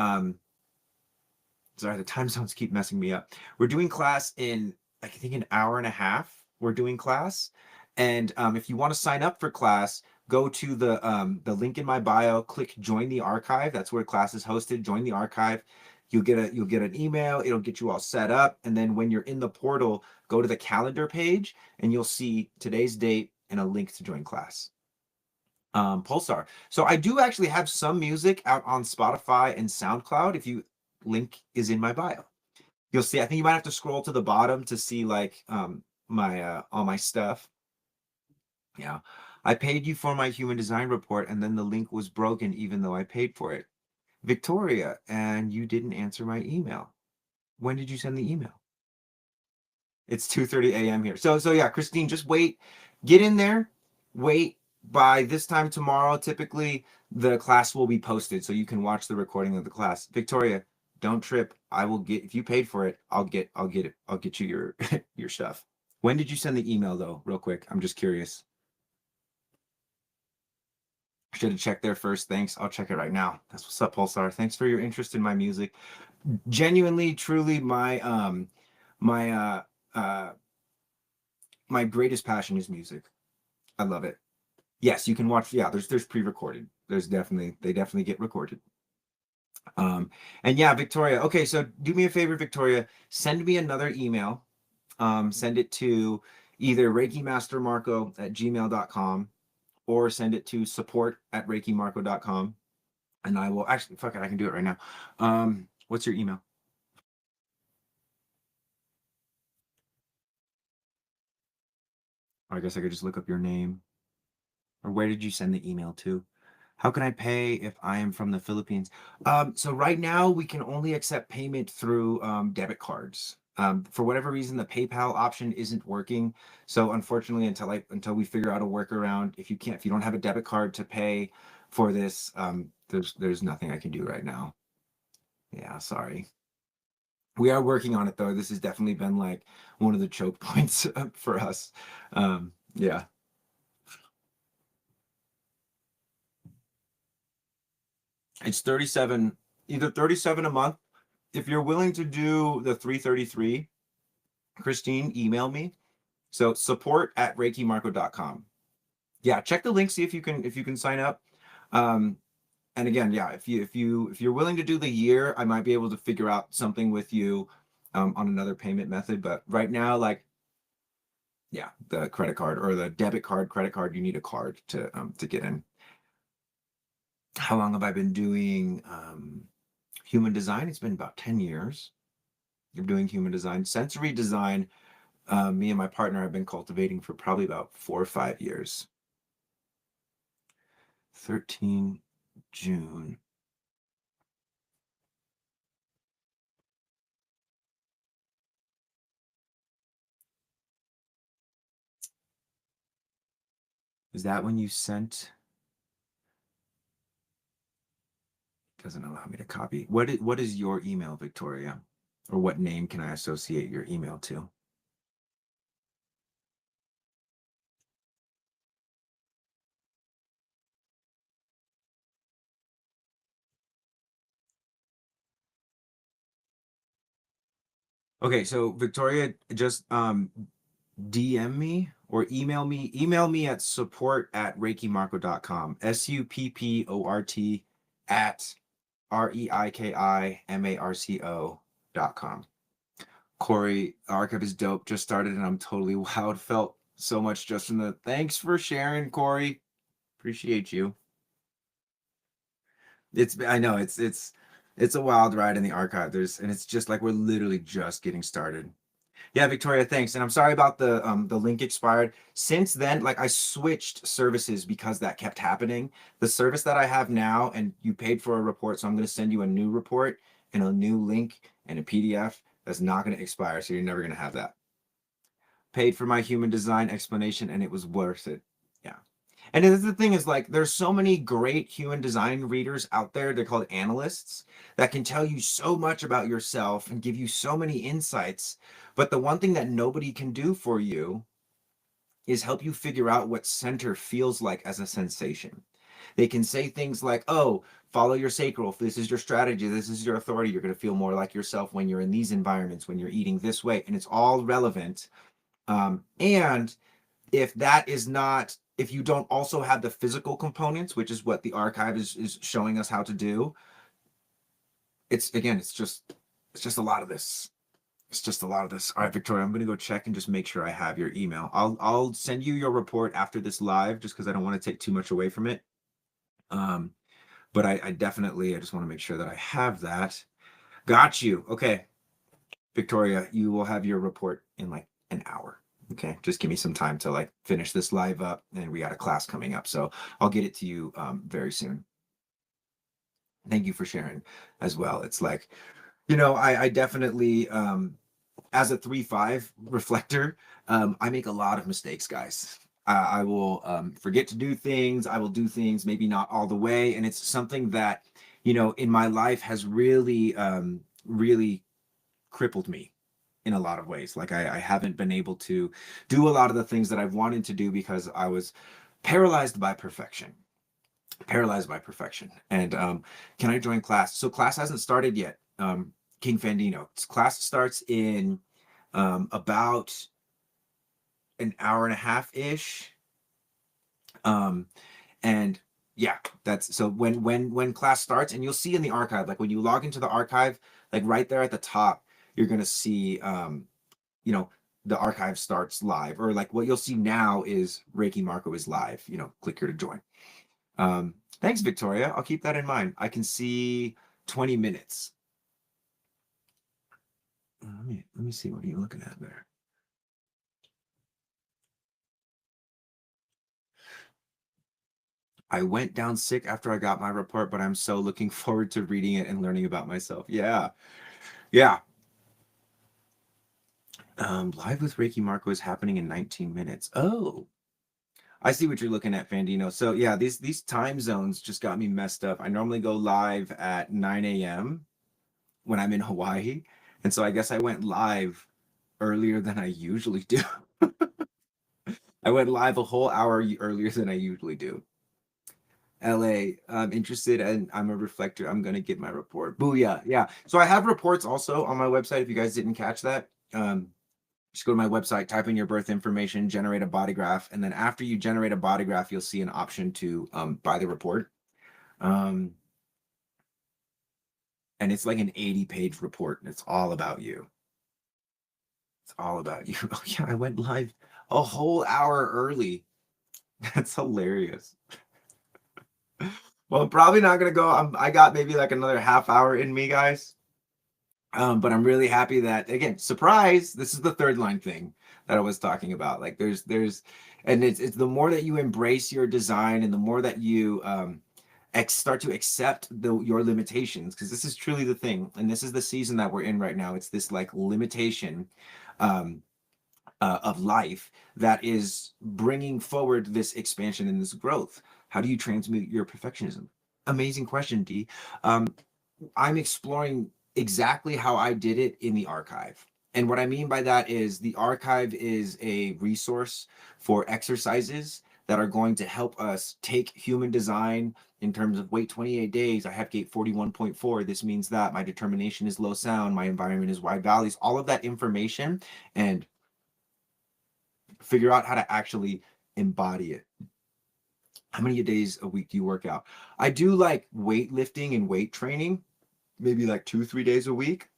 sorry, the time zones keep messing me up. We're doing class in I think an hour and a half. We're doing class, and if you want to sign up for class, go to the link in my bio, click join the archive. That's where class is hosted. Join the archive. You'll get an email. It'll get you all set up, and then when you're in the portal, go to the calendar page, and you'll see today's date and a link to join class. Pulsar. So I do actually have some music out on Spotify and SoundCloud. If you link is in my bio, you'll see. I think you might have to scroll to the bottom to see like my all my stuff. Yeah. I paid you for my human design report and then the link was broken even though I paid for it. Victoria, and you didn't answer my email. When did you send the email? It's 2:30 a.m. here. So yeah, Christine, just wait. Get in there. Wait. By this time tomorrow, typically the class will be posted so you can watch the recording of the class. Victoria, don't trip. I will get if you paid for it, I'll get it. I'll get you your your stuff. When did you send the email though? Real quick. I'm just curious. Should have checked there first. Thanks. I'll check it right now. That's what's up, Pulsar. Thanks for your interest in my music. Genuinely, truly, my uh my greatest passion is music. I love it. Yes, you can watch. Yeah, there's pre-recorded. There's definitely they definitely get recorded. Um, and yeah, Victoria. Okay, so do me a favor, Victoria. Send me another email. Send it to either reikimastermarco@gmail.com or send it to support@reikimarco.com. And I will actually fuck it, I can do it right now. What's your email? Or I guess I could just look up your name. Or where did you send the email to? How can I pay if I am from the Philippines? So right now we can only accept payment through debit cards. For whatever reason, the PayPal option isn't working. So unfortunately, until we figure out a workaround, if you don't have a debit card to pay for this, there's nothing I can do right now. Yeah, sorry. We are working on it though. This has definitely been like one of the choke points for us. Yeah. It's 37, either 37 a month. If you're willing to do the 333, Christine, email me. So support@reikimarco.com. Yeah, check the link, see if you can sign up. Um, and again, yeah, if you're willing to do the year, I might be able to figure out something with you on another payment method. But right now, like yeah, the credit card or the debit card, credit card, you need a card to get in. How long have I been doing human design? It's been about 10 years. You're doing human design. Sensory design, me and my partner have been cultivating for probably about 4 or 5 years. 13 June. Is that when you sent? Doesn't allow me to copy. What is your email, Victoria? Or what name can I associate your email to? Okay, so Victoria, just DM me or email me at support@reikimarco.com. SUPPORT at REIKIMARCO.com. Corey, Archive is dope. Just started and I'm totally wowed. Felt so much just from the thanks for sharing, Corey. Appreciate you. I know it's a wild ride in the archive. There's and it's just like we're literally just getting started. Yeah, Victoria, thanks. And I'm sorry about the link expired. Since then, like I switched services because that kept happening. The service that I have now, and you paid for a report, so I'm going to send you a new report and a new link and a PDF that's not going to expire, so you're never going to have that. Paid for my human design explanation, and it was worth it. Yeah. And the thing is, like, there's so many great human design readers out there. They're called analysts that can tell you so much about yourself and give you so many insights. But the one thing that nobody can do for you is help you figure out what center feels like as a sensation. They can say things like, oh, follow your sacral. If this is your strategy, this is your authority, you're going to feel more like yourself when you're in these environments, when you're eating this way. And it's all relevant. And if that is not, if you don't also have the physical components, which is what the archive is showing us how to do, it's again, it's just a lot of this. It's just a lot of this. All right, Victoria, I'm gonna go check and just make sure I have your email. I'll send you your report after this live, just because I don't want to take too much away from it. But I definitely I just want to make sure that I have that. Got you. Okay, Victoria, you will have your report in like an hour. Okay, just give me some time to like finish this live up, and we got a class coming up, so I'll get it to you very soon. Thank you for sharing as well. It's like, I definitely as a 3-5 reflector, I make a lot of mistakes, guys. I will forget to do things. I will do things maybe not all the way, and it's something that in my life has really really crippled me in a lot of ways. Like I haven't been able to do a lot of the things that I've wanted to do because I was paralyzed by perfection. Paralyzed by perfection. And can I join class? So class hasn't started yet. King Fandino. Class starts in about an hour and a half ish. And yeah, that's so when class starts, and you'll see in the archive, like when you log into the archive, like right there at the top, you're gonna see you know, the archive starts live, or like what you'll see now is Reikimarco is live, click here to join. Thanks, Victoria. I'll keep that in mind. I can see 20 minutes. Let me see. What are you looking at there? I went down sick after I got my report, but I'm so looking forward to reading it and learning about myself. Yeah. Yeah. Live with Reikimarco is happening in 19 minutes. Oh, I see what you're looking at, Fandino. So yeah, these time zones just got me messed up. I normally go live at 9 a.m. when I'm in Hawaii. And so I guess I went live earlier than I usually do. I went live a whole hour earlier than I usually do. LA, I'm interested and I'm a reflector. I'm gonna get my report. Booyah. Yeah. So I have reports also on my website if you guys didn't catch that. Just go to my website, type in your birth information, generate a body graph, and then after you generate a body graph, you'll see an option to buy the report. And it's like an 80-page report, and it's all about you. It's all about you. Oh yeah, I went live a whole hour early. That's hilarious. Well, I'm probably not gonna go. I got maybe like another half hour in me, guys. But I'm really happy that again, surprise, this is the third line thing that I was talking about. Like and it's the more that you embrace your design and the more that you start to accept your limitations, because this is truly the thing, and this is the season that we're in right now. It's this like limitation um, of life that is bringing forward this expansion and this growth. How do you transmute your perfectionism? Amazing question, D. Um, I'm exploring exactly how I did it in the archive. And what I mean by that is the archive is a resource for exercises that are going to help us take human design in terms of wait 28 days. I have gate 41.4. This means that my determination is low sound, my environment is wide valleys, all of that information, and figure out how to actually embody it. How many days a week do you work out? I do like weightlifting and weight training, maybe like 2-3 days a week,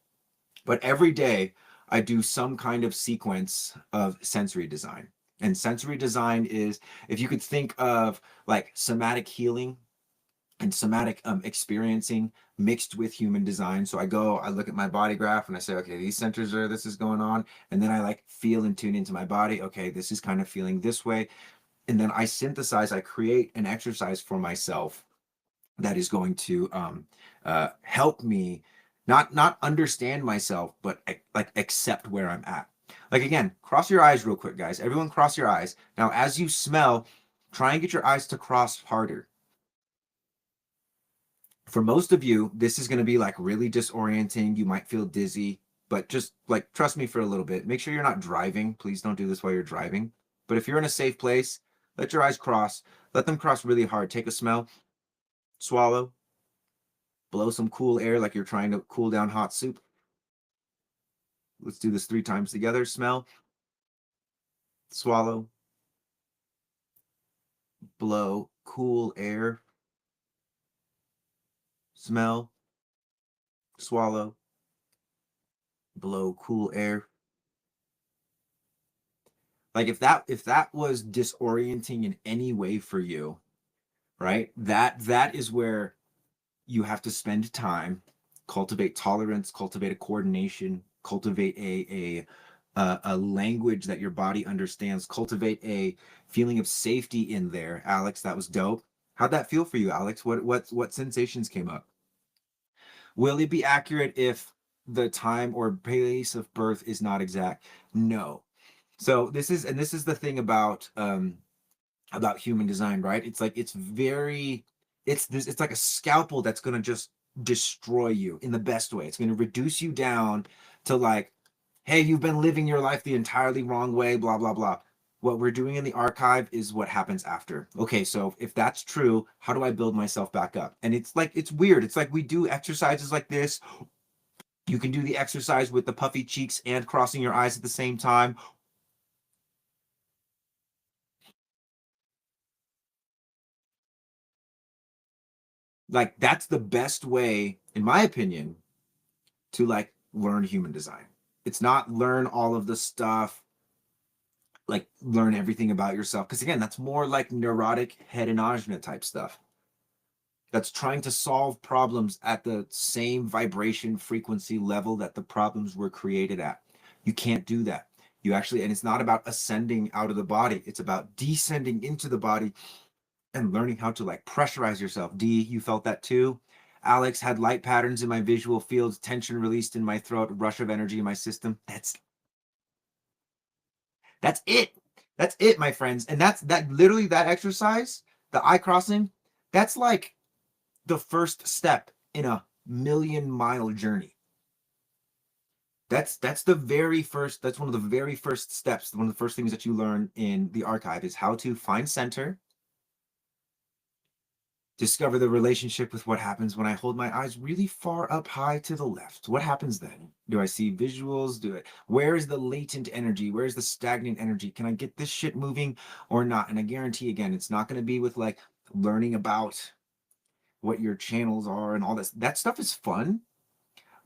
but every day I do some kind of sequence of sensory design. And sensory design is, if you could think of like somatic healing and somatic experiencing mixed with human design. So I look at my body graph and I say, okay, these centers are, this is going on. And then I like feel and tune into my body. Okay, this is kind of feeling this way. And then I create an exercise for myself that is going to help me not understand myself, but like accept where I'm at. Like again, cross your eyes real quick, guys. Everyone cross your eyes. Now, as you smell, try and get your eyes to cross harder. For most of you, this is going to be like really disorienting. You might feel dizzy, but just like trust me for a little bit. Make sure you're not driving. Please don't do this while you're driving. But if you're in a safe place, let your eyes cross. Let them cross really hard. Take a smell, swallow, blow some cool air like you're trying to cool down hot soup. Let's do this 3 times together. Smell, swallow, blow cool air. Smell, swallow, blow cool air. Like if that was disorienting in any way for you, right? That is where you have to spend time, cultivate tolerance, cultivate a coordination, cultivate a language that your body understands, cultivate a feeling of safety in there. Alex, that was dope. How'd that feel for you, Alex? What sensations came up? Will it be accurate if the time or place of birth is not exact? No. So this is the thing about human design, right? It's like it's like a scalpel that's going to just destroy you in the best way. It's going to reduce you down to like, hey, you've been living your life the entirely wrong way, blah blah blah. What we're doing in the archive is what happens after. Okay, so if that's true, how do I build myself back up? And it's like it's weird. It's like we do exercises like this. You can do the exercise with the puffy cheeks and crossing your eyes at the same time. Like that's the best way, in my opinion, to like learn human design. It's not learn all of the stuff, like learn everything about yourself. Because again, that's more like neurotic head and ajna type stuff. That's trying to solve problems at the same vibration frequency level that the problems were created at. You can't do that. You actually, and it's not about ascending out of the body, it's about descending into the body and learning how to like pressurize yourself. D, you felt that too? Alex had light patterns in my visual fields, tension released in my throat, rush of energy in my system. That's it. That's it, my friends. And that's that literally that exercise, the eye crossing, that's like the first step in a million-mile journey. That's the very first, that's one of the very first steps, one of the first things that you learn in the archive is how to find center, discover the relationship with what happens when I hold my eyes really far up high to the left. What happens then? Do I see visuals? Where is the latent energy? Where is the stagnant energy? Can I get this shit moving or not? And I guarantee again, it's not going to be with like learning about what your channels are and all this. That stuff is fun,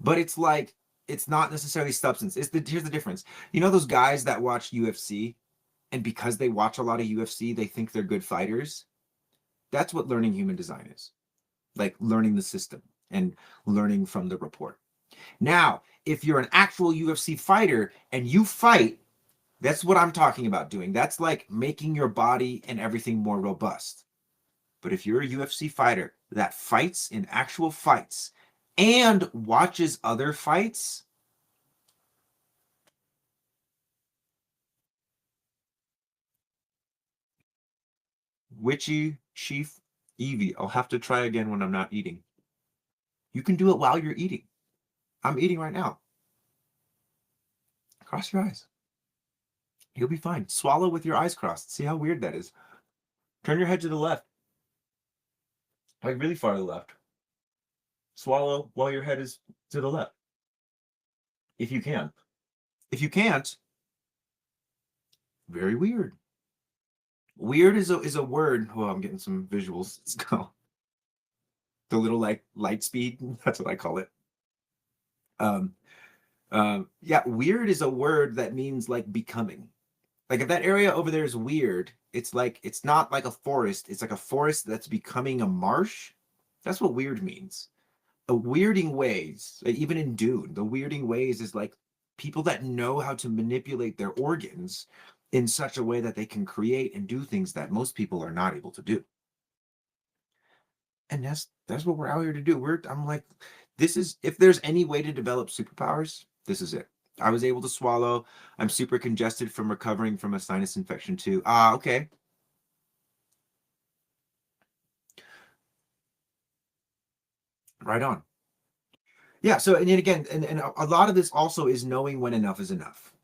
but it's like, it's not necessarily substance. Here's the difference. You know those guys that watch UFC and because they watch a lot of UFC, they think they're good fighters? That's what learning human design is, like learning the system and learning from the report. Now, if you're an actual UFC fighter and you fight, that's what I'm talking about doing. That's like making your body and everything more robust. But if you're a UFC fighter that fights in actual fights and watches other fights, Witchy Chief Evie, I'll have to try again when I'm not eating. You can do it while you're eating. I'm eating right now. Cross your eyes. You'll be fine. Swallow with your eyes crossed. See how weird that is. Turn your head to the left, like really far to the left. Swallow while your head is to the left, if you can. If you can't, very weird. Weird is a word. Oh, I'm getting some visuals. Let's go. The little like light speed. That's what I call it. Um, yeah, weird is a word that means like becoming. Like if that area over there is weird, it's like it's not like a forest. It's like a forest that's becoming a marsh. That's what weird means. A weirding ways, even in Dune, the weirding ways is like people that know how to manipulate their organs in such a way that they can create and do things that most people are not able to do. And that's what we're out here to do. I'm like, this is, if there's any way to develop superpowers, this is it. I was able to swallow. I'm super congested from recovering from a sinus infection too. Ah, okay. Right on. Yeah. So, and then again, and a lot of this also is knowing when enough is enough.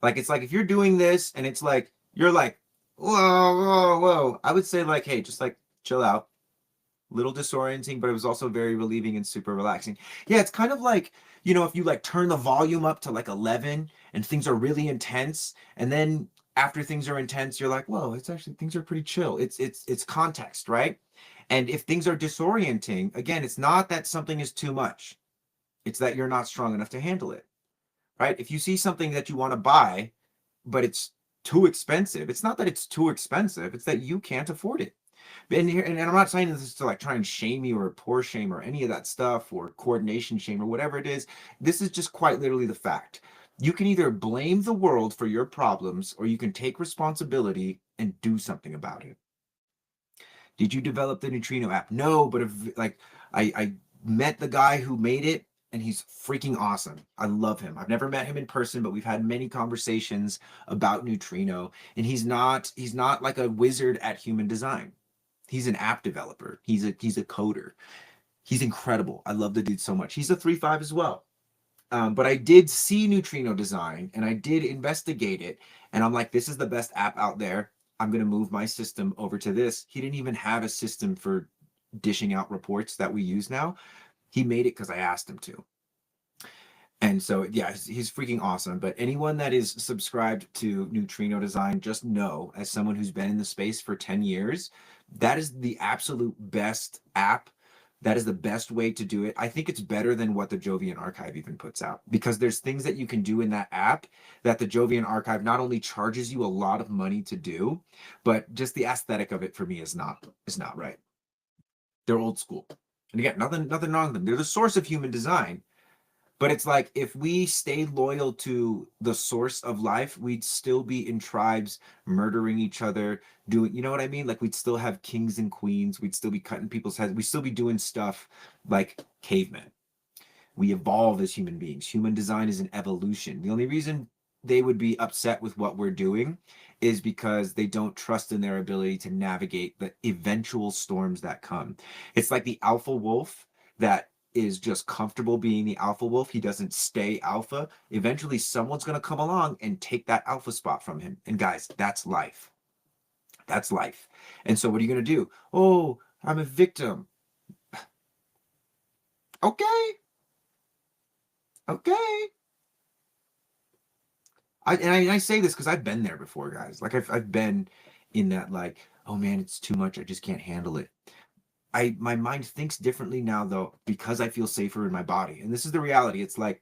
Like, it's like if you're doing this and it's like, you're like, whoa, whoa, whoa. I would say, like, hey, just like chill out. Little disorienting, but it was also very relieving and super relaxing. Yeah, it's kind of like, if you like turn the volume up to like 11 and things are really intense, and then after things are intense, you're like, whoa, it's actually, things are pretty chill. It's context, right? And if things are disorienting, again, it's not that something is too much. It's that you're not strong enough to handle it, right? If you see something that you want to buy, but it's too expensive, it's not that it's too expensive, it's that you can't afford it. And I'm not saying this to like try and shame you or poor shame or any of that stuff or coordination shame or whatever it is. This is just quite literally the fact. You can either blame the world for your problems or you can take responsibility and do something about it. Did you develop the Neutrino app? No, but like I met the guy who made it and he's freaking awesome. I love him. I've never met him in person, but we've had many conversations about Neutrino, and he's not like a wizard at human design. He's an app developer. He's a coder. He's incredible. I love the dude so much. He's a 3-5 as well. But I did see Neutrino design and I did investigate it. And I'm like, this is the best app out there. I'm going to move my system over to this. He didn't even have a system for dishing out reports that we use now. He made it because I asked him to. And so, yeah, he's freaking awesome. But anyone that is subscribed to Neutrino Design, just know, as someone who's been in the space for 10 years, that is the absolute best app. That is the best way to do it. I think it's better than what the Jovian Archive even puts out, because there's things that you can do in that app that the Jovian Archive not only charges you a lot of money to do, but just the aesthetic of it for me is not right. They're old school. And again, nothing wrong with them. They're the source of human design, but it's like if we stayed loyal to the source of life, we'd still be in tribes murdering each other, doing, you know what I mean? Like we'd still have kings and queens, we'd still be cutting people's heads, we'd still be doing stuff like cavemen. We evolve as human beings. Human design is an evolution. The only reason they would be upset with what we're doing is because they don't trust in their ability to navigate the eventual storms that come. It's like the alpha wolf that is just comfortable being the alpha wolf. He doesn't stay alpha. Eventually, someone's going to come along and take that alpha spot from him. And guys, that's life. That's life. And so, what are you going to do? Oh, I'm a victim. Okay. Okay. I say this because I've been there before, guys. Like I've been in that, like, oh man, it's too much. I just can't handle it. My mind thinks differently now though, because I feel safer in my body. And this is the reality. It's like,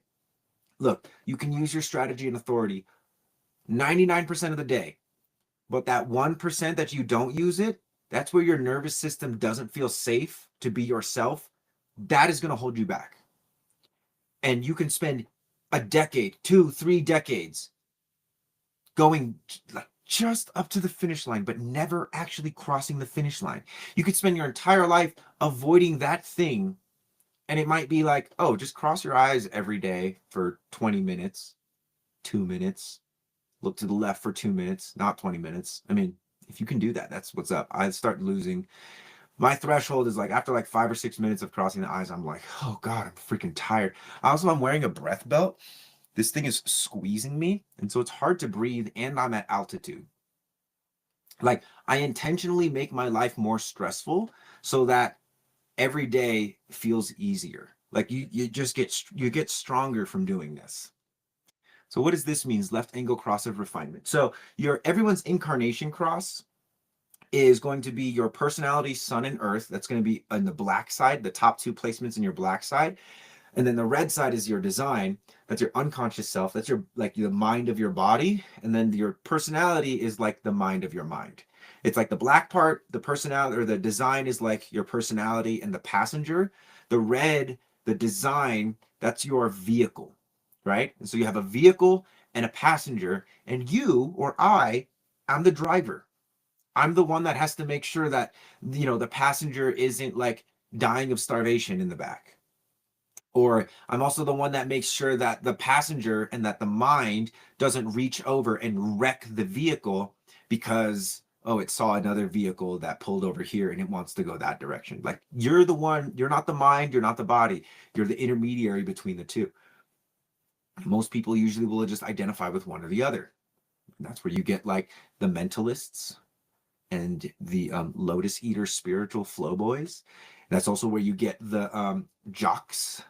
look, you can use your strategy and authority 99% of the day, but that 1% that you don't use it, that's where your nervous system doesn't feel safe to be yourself. That is going to hold you back. And you can spend a decade, 2, 3 decades going like just up to the finish line, but never actually crossing the finish line. You could spend your entire life avoiding that thing. And it might be like, oh, just cross your eyes every day for 20 minutes, 2 minutes, look to the left for 2 minutes, not 20 minutes. I mean, if you can do that, that's what's up. I start losing. My threshold is like after like 5 or 6 minutes of crossing the eyes, I'm like, oh God, I'm freaking tired. Also, I'm wearing a breath belt. This thing is squeezing me. And so it's hard to breathe. And I'm at altitude. Like I intentionally make my life more stressful so that every day feels easier. Like you just get stronger from doing this. So what does this mean? Left angle cross of refinement. So everyone's incarnation cross is going to be your personality, sun and earth. That's going to be on the black side, the top 2 placements in your black side. And then the red side is your design. That's your unconscious self. That's your like the mind of your body. And then your personality is like the mind of your mind. It's like the black part, the personality or the design is like your personality and the passenger. The red, the design, that's your vehicle, right? And so you have a vehicle and a passenger, and you or I'm the driver. I'm the one that has to make sure that the passenger isn't like dying of starvation in the back. Or I'm also the one that makes sure that the passenger and that the mind doesn't reach over and wreck the vehicle because, oh, it saw another vehicle that pulled over here and it wants to go that direction. Like you're the one, you're not the mind, you're not the body, you're the intermediary between the two. Most people usually will just identify with one or the other. And that's where you get like the mentalists and the lotus eater spiritual flow boys. That's also where you get the jocks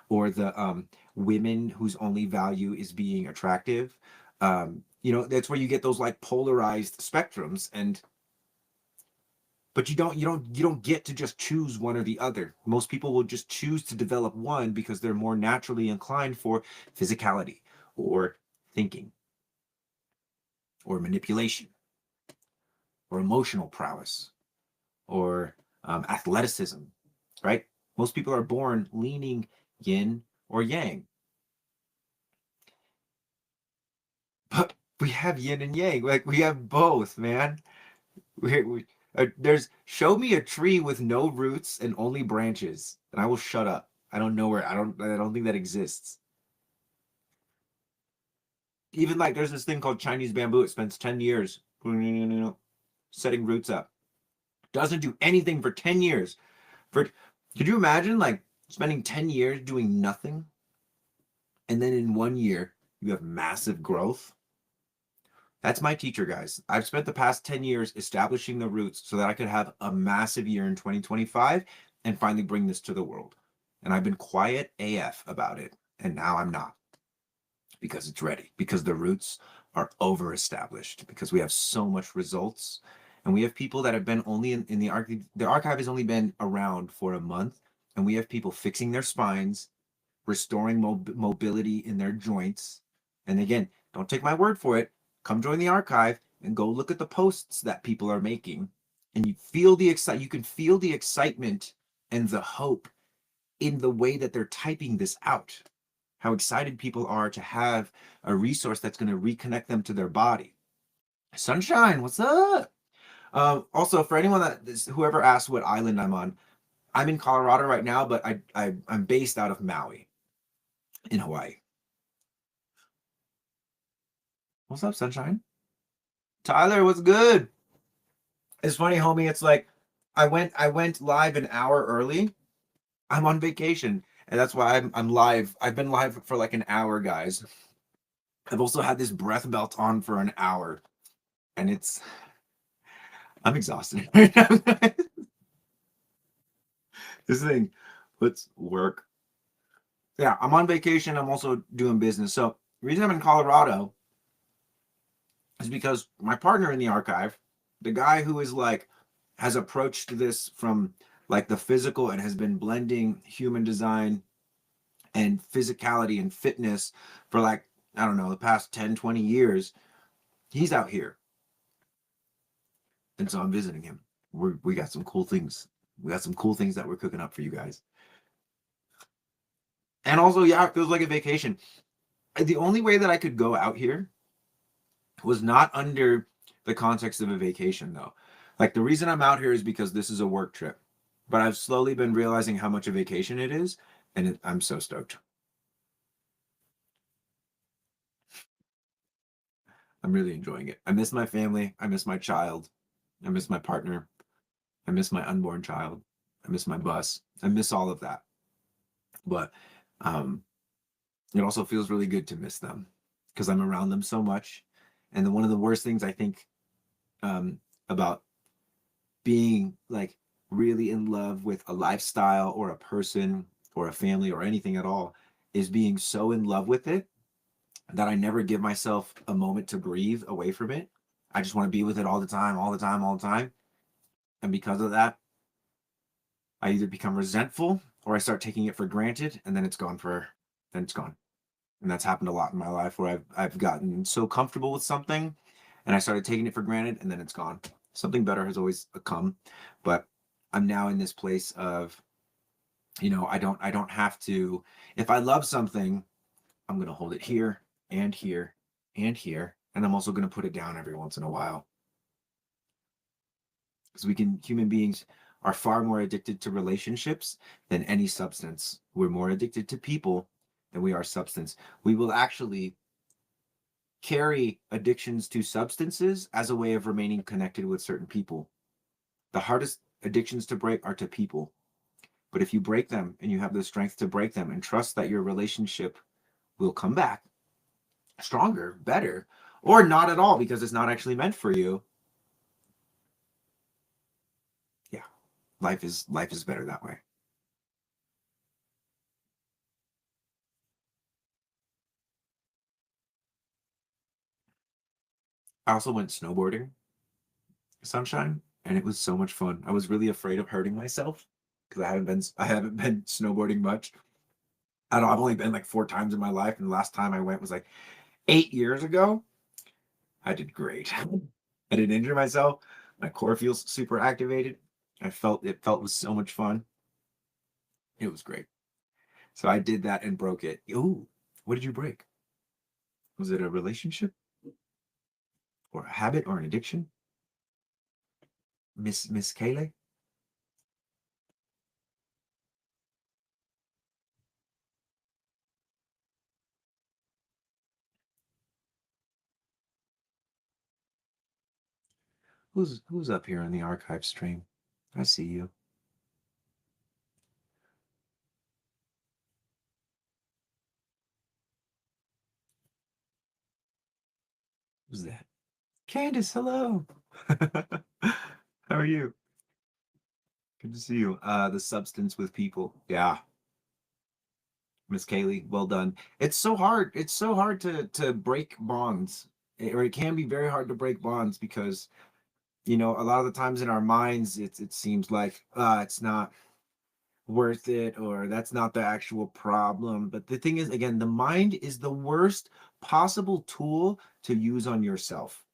or the women whose only value is being attractive. That's where you get those like polarized spectrums. And but you don't get to just choose one or the other. Most people will just choose to develop one because they're more naturally inclined for physicality or thinking or manipulation or emotional prowess or athleticism, right? Most people are born leaning yin or yang. But we have yin and yang. Like we have both, man. There's show me a tree with no roots and only branches, and I will shut up. I don't know where. I don't think that exists. Even like there's this thing called Chinese bamboo. It spends 10 years setting roots up. Doesn't do anything for 10 years. Could you imagine like spending 10 years doing nothing, and then in 1 year you have massive growth? That's my teacher, guys. I've spent the past 10 years establishing the roots so that I could have a massive year in 2025 and finally bring this to the world. And I've been quiet AF about it. And now I'm not, because it's ready, because the roots are over established, because we have so much results. And we have people that have been only in the archive. The archive has only been around for a month. And we have people fixing their spines, restoring mobility in their joints. And again, don't take my word for it. Come join the archive and go look at the posts that people are making, and you can feel the excitement and the hope in the way that they're typing this out. How excited people are to have a resource that's going to reconnect them to their body. Sunshine, what's up? Also, for anyone whoever asked what island I'm on, I'm in Colorado right now, but I'm based out of Maui in Hawaii. What's up, Sunshine? Tyler, what's good? It's funny, homie. It's like I went live an hour early. I'm on vacation, and that's why I'm live. I've been live for like an hour, guys. I've also had this breath belt on for an hour, and I'm exhausted right now. This thing, let's work. Yeah, I'm on vacation. I'm also doing business. So the reason I'm in Colorado is because my partner in the archive, the guy who is like has approached this from like the physical and has been blending human design and physicality and fitness for like, I don't know, the past 10, 20 years. He's out here. And so I'm visiting him. We got some cool things. We got some cool things that we're cooking up for you guys. And also, yeah, it feels like a vacation. The only way that I could go out here was not under the context of a vacation, though. Like the reason I'm out here is because this is a work trip. But I've slowly been realizing how much a vacation it is, and I'm so stoked. I'm really enjoying it. I miss my family. I miss my child. I miss my partner. I miss my unborn child. I miss my bus. I miss all of that. But um, it also feels really good to miss them because I'm around them so much. And one of the worst things I think about being like really in love with a lifestyle or a person or a family or anything at all is being so in love with it that I never give myself a moment to breathe away from it. I just want to be with it all the time, all the time, all the time. And because of that, I either become resentful or I start taking it for granted, and then it's gone. And that's happened a lot in my life where I've gotten so comfortable with something and I started taking it for granted and then it's gone. Something better has always come, but I'm now in this place of, I don't have to, if I love something, I'm going to hold it here and here and here. And I'm also going to put it down every once in a while. Because human beings are far more addicted to relationships than any substance. We're more addicted to people than we are substance. We will actually carry addictions to substances as a way of remaining connected with certain people. The hardest addictions to break are to people. But if you break them and you have the strength to break them and trust that your relationship will come back stronger, better, or not at all because it's not actually meant for you, yeah, life is better that way. I also went snowboarding, sunshine, and it was so much fun. I was really afraid of hurting myself because I haven't been snowboarding much. I don't I've only been like 4 times in my life, and the last time I went was like 8 years ago. I did great. I didn't injure myself. My core feels super activated. It felt was so much fun. It was great. So I did that and broke it. Ooh, what did you break? Was it a relationship or a habit or an addiction? Miss Kaylee? Who's up here on the archive stream? I see you. Who's that? Candace, hello. How are you? Good to see you. The substance with people. Yeah, Miss Kaylee, well done. It's so hard. It's so hard to break bonds, or it can be very hard to break bonds because a lot of the times in our minds, it seems like it's not worth it, or that's not the actual problem. But the thing is, again, the mind is the worst possible tool to use on yourself.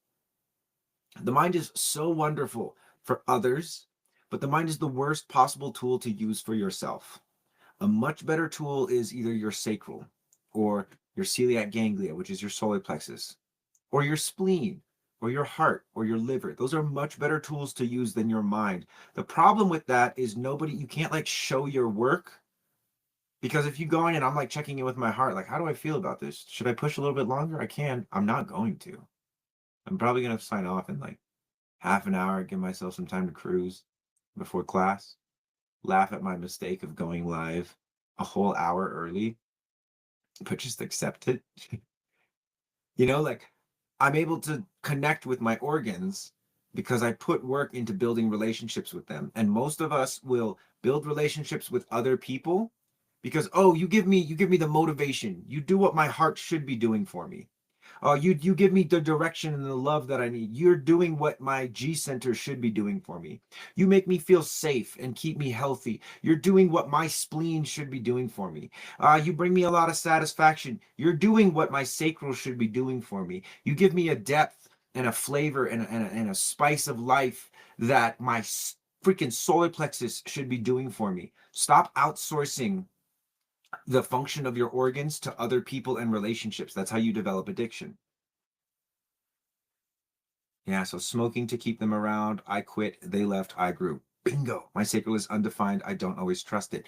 The mind is so wonderful for others, but the mind is the worst possible tool to use for yourself. A much better tool is either your sacral or your celiac ganglia, which is your solar plexus, or your spleen, or your heart, or your liver. Those are much better tools to use than your mind. The problem with that is you can't like show your work, because if you go in and I'm like checking in with my heart, like, how do I feel about this? Should I push a little bit longer? I can. I'm not going to. I'm probably going to sign off in like half an hour, give myself some time to cruise before class, laugh at my mistake of going live a whole hour early, but just accept it. Like I'm able to connect with my organs because I put work into building relationships with them. And most of us will build relationships with other people because, oh, you give me the motivation. You do what my heart should be doing for me. Oh, you give me the direction and the love that I need. You're doing what my G center should be doing for me. You make me feel safe and keep me healthy. You're doing what my spleen should be doing for me. You bring me a lot of satisfaction. You're doing what my sacral should be doing for me. You give me a depth and a flavor and a spice of life that my freaking solar plexus should be doing for me. Stop outsourcing the function of your organs to other people and relationships. That's how you develop addiction. Yeah, so smoking to keep them around. I quit, they left, I grew. Bingo. My sacral is undefined. I don't always trust it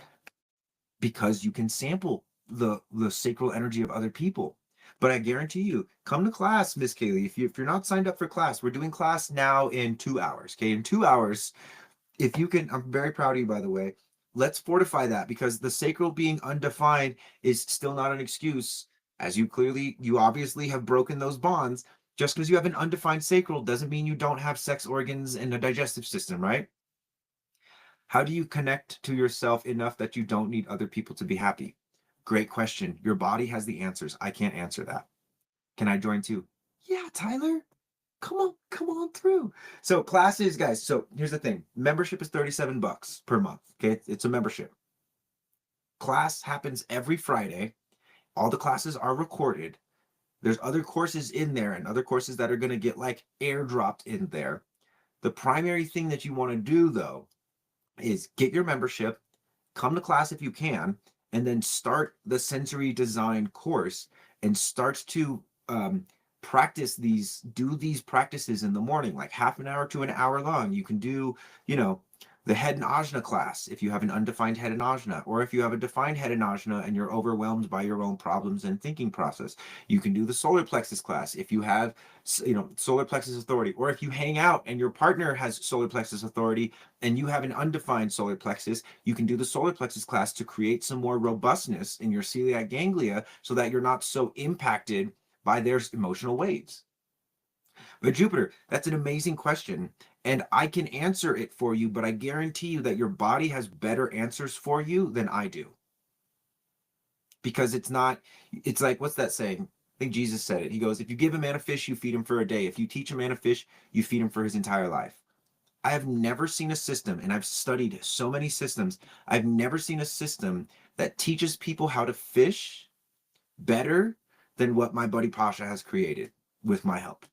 because you can sample the sacral energy of other people. But I guarantee you, come to class, Miss Kaylee. If you're not signed up for class, we're doing class now in 2 hours. Okay, in 2 hours, if you can, I'm very proud of you, by the way. Let's fortify that, because the sacral being undefined is still not an excuse. As you obviously have broken those bonds. Just because you have an undefined sacral doesn't mean you don't have sex organs and a digestive system, right? How do you connect to yourself enough that you don't need other people to be happy? Great question. Your body has the answers. I can't answer that. Can I join too? Yeah, Tyler. Come on through. So classes, guys. So here's the thing. Membership is $37 per month. Okay. It's a membership. Class happens every Friday. All the classes are recorded. There's other courses in there and other courses that are going to get like airdropped in there. The primary thing that you want to do though is get your membership, come to class if you can, and then start the sensory design course and start to do these practices in the morning, like half an hour to an hour long. You can do, you know, the head and ajna class if you have an undefined head and ajna, or if you have a defined head and ajna and you're overwhelmed by your own problems and thinking process. You can do the solar plexus class if you have, solar plexus authority, or if you hang out and your partner has solar plexus authority and you have an undefined solar plexus, you can do the solar plexus class to create some more robustness in your celiac ganglia so that you're not so impacted by their emotional waves. But Jupiter, that's an amazing question. And I can answer it for you, but I guarantee you that your body has better answers for you than I do. Because it's like, what's that saying? I think Jesus said it. He goes, if you give a man a fish, you feed him for a day. If you teach a man a fish, you feed him for his entire life. I have never seen a system, and I've studied so many systems. I've never seen a system that teaches people how to fish better than what my buddy Pasha has created with my help.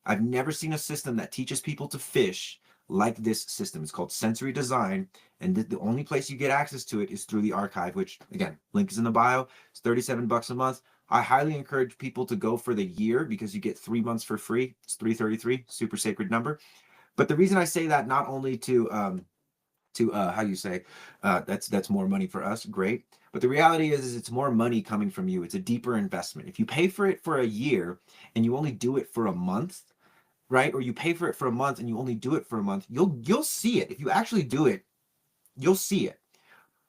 I've never seen a system that teaches people to fish like this system. It's called sensory design, and the only place you get access to it is through the archive, which again, link is in the bio. It's $37 a month. I highly encourage people to go for the year because you get 3 months for free. It's $333, super sacred number. But the reason I say that, not only to how you say, that's more money for us, great. But the reality is it's more money coming from you. It's a deeper investment. If you pay for it for a year and you only do it for a month, right? Or you pay for it for a month and you only do it for a month, you'll see it. If you actually do it, you'll see it.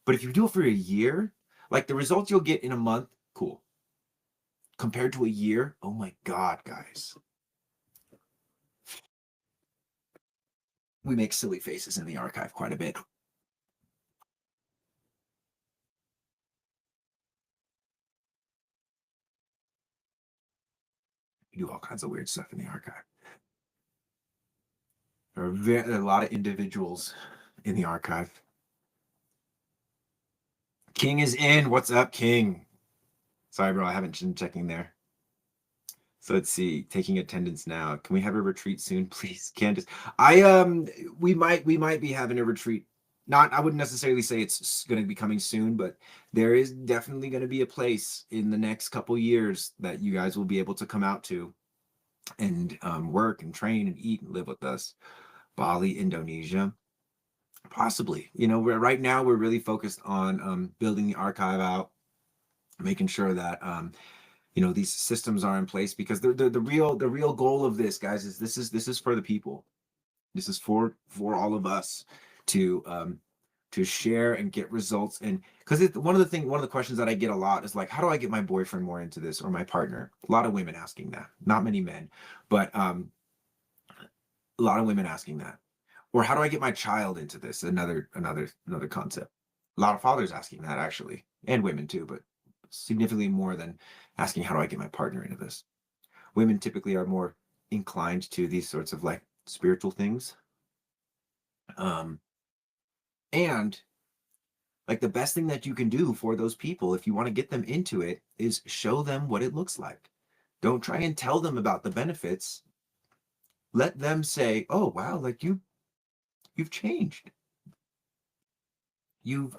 But if you do it for a year, like the results you'll get in a month, cool. Compared to a year, oh my God, guys. We make silly faces in the archive quite a bit. We do all kinds of weird stuff in the archive. There are a lot of individuals in the archive. King is in. What's up, King? Sorry, bro, I haven't been checking there. So let's see. Taking attendance now. Can we have a retreat soon, please? Candace. We might be having a retreat. Not, I wouldn't necessarily say it's going to be coming soon, but there is definitely going to be a place in the next couple years that you guys will be able to come out to and work and train and eat and live with us. Bali, Indonesia. Possibly. Right now we're really focused on building the archive out, making sure that these systems are in place, because the real goal of this, guys, is this is for the people. This is for all of us to share and get results. And because one of the questions that I get a lot is like, how do I get my boyfriend more into this, or my partner? A lot of women asking that, not many men, but a lot of women asking that. Or how do I get my child into this? Another concept. A lot of fathers asking that, actually, and women too, but significantly more than asking, how do I get my partner into this? Women typically are more inclined to these sorts of like spiritual things. And like the best thing that you can do for those people, if you want to get them into it, is show them what it looks like. Don't try and tell them about the benefits. Let them say, oh wow, like you've changed. You've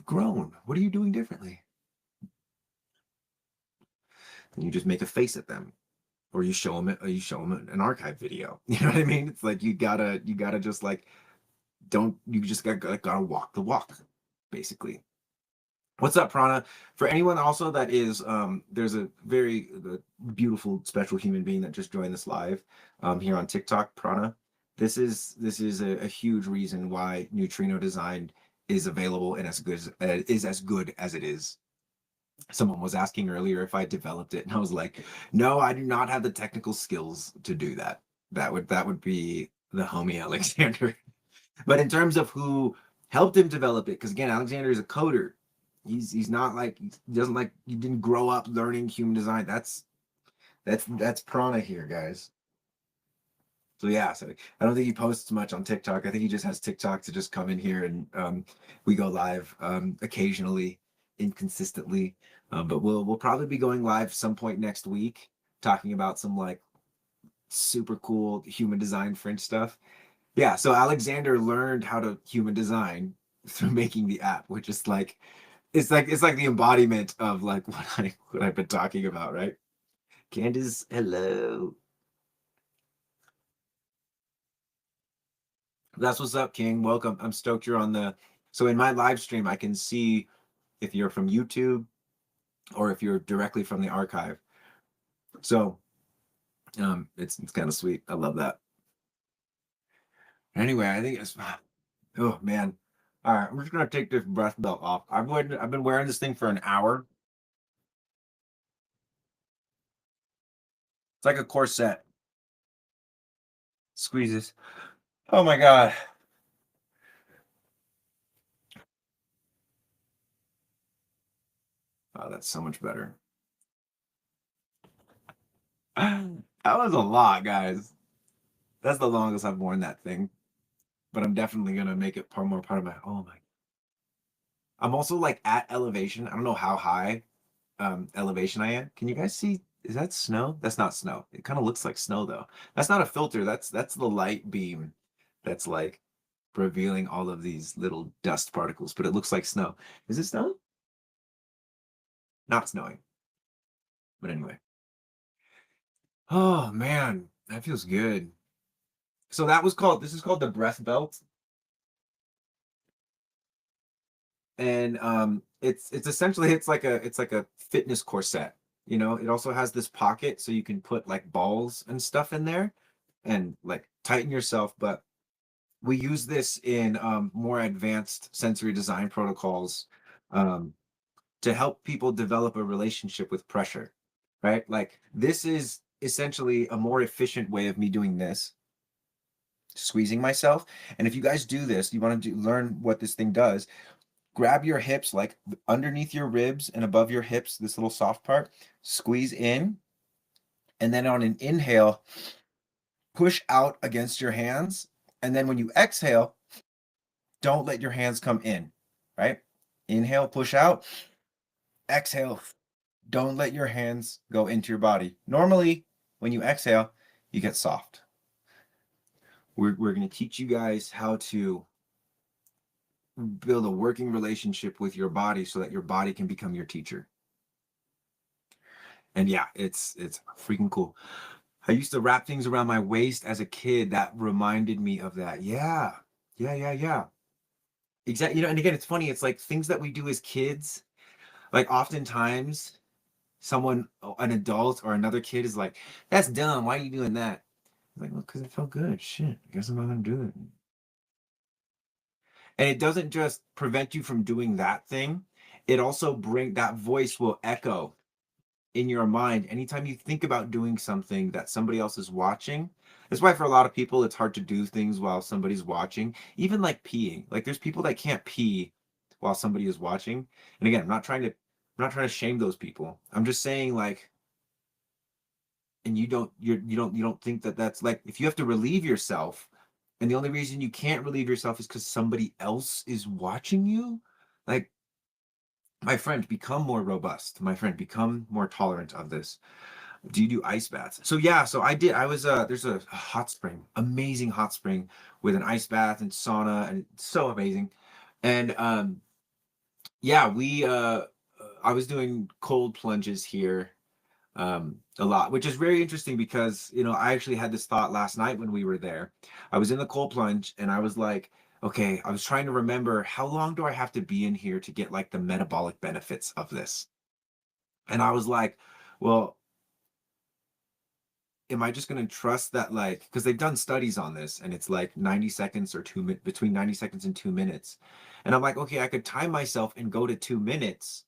grown. What are you doing differently? And you just make a face at them, or you show them an archive video. You know what I mean? It's like you gotta just like, you just gotta walk the walk, basically. What's up, Prana? For anyone also that is, there's a very beautiful, special human being that just joined this live here on TikTok, Prana. This is a huge reason why Neutrino Design is available and is as good as it is. Someone was asking earlier if I developed it, and I was like, no, I do not have the technical skills to do that. That would be the homie Alexander. But in terms of who helped him develop it, because again, Alexander is a coder. He's not like, he didn't grow up learning human design. That's Prana here, guys. So yeah, so I don't think he posts much on TikTok. I think he just has TikTok to just come in here and we go live occasionally, inconsistently. But we'll probably be going live some point next week, talking about some like super cool human design French stuff. Yeah, so Alexander learned how to human design through making the app, which is like it's like the embodiment of like what I've been talking about, right? Candace, hello. That's what's up, King. Welcome. I'm stoked you're on the. So in my live stream, I can see if you're from YouTube or if you're directly from the archive. So it's kind of sweet. I love that. Anyway, I think it's oh man. All right, I'm just gonna take this breath belt off. I've been wearing this thing for an hour. It's like a corset. Squeezes. Oh my god. Oh, that's so much better. That was a lot, guys. That's the longest I've worn that thing. But I'm definitely gonna make it more part of my. Oh my. I'm also like at elevation. I don't know how high elevation I am. Can you guys see? Is that snow? That's not snow. It kind of looks like snow though. That's not a filter. That's the light beam that's like revealing all of these little dust particles, but it looks like snow. Is it snow? Not snowing. But anyway. Oh man, that feels good. So this is called the breath belt. And it's essentially it's like a fitness corset. You know, it also has this pocket so you can put like balls and stuff in there and like tighten yourself. But we use this in more advanced sensory design protocols um, to help people develop a relationship with pressure, right? Like this is essentially a more efficient way of me doing this, squeezing myself. And if you guys do this, you want to learn what this thing does. Grab your hips like underneath your ribs and above your hips, this little soft part, squeeze in, and then on an inhale, push out against your hands. And then when you exhale, don't let your hands come in, right? Inhale, push out, exhale, don't let your hands go into your body. Normally, when you exhale, you get soft. We're going to teach you guys how to build a working relationship with your body so that your body can become your teacher. And yeah, it's freaking cool. I used to wrap things around my waist as a kid that reminded me of that. Yeah. Yeah, yeah, yeah. Exactly. You know, and again, it's funny. It's like things that we do as kids, like oftentimes someone, an adult or another kid is like, that's dumb. Why are you doing that? I'm like, well, because it felt good. Shit. I guess I'm not gonna do it. And it doesn't just prevent you from doing that thing. It also that voice will echo in your mind anytime you think about doing something that somebody else is watching. That's why for a lot of people it's hard to do things while somebody's watching, even like peeing. Like there's people that can't pee while somebody is watching. And again, I'm not trying to shame those people. I'm just saying like, and you don't think that that's like, if you have to relieve yourself and the only reason you can't relieve yourself is because somebody else is watching you, like, my friend, become more robust. My friend, become more tolerant of this. Do you do ice baths? So yeah, so I did. I was there's a hot spring, amazing hot spring with an ice bath and sauna, and it's so amazing. And yeah, we I was doing cold plunges here a lot, which is very interesting because I actually had this thought last night when we were there. I was in the cold plunge and I was like, okay, I was trying to remember how long do I have to be in here to get like the metabolic benefits of this? And I was like, well, am I just going to trust that, like, because they've done studies on this and it's like 90 seconds or between 90 seconds and 2 minutes. And I'm like, okay, I could time myself and go to 2 minutes.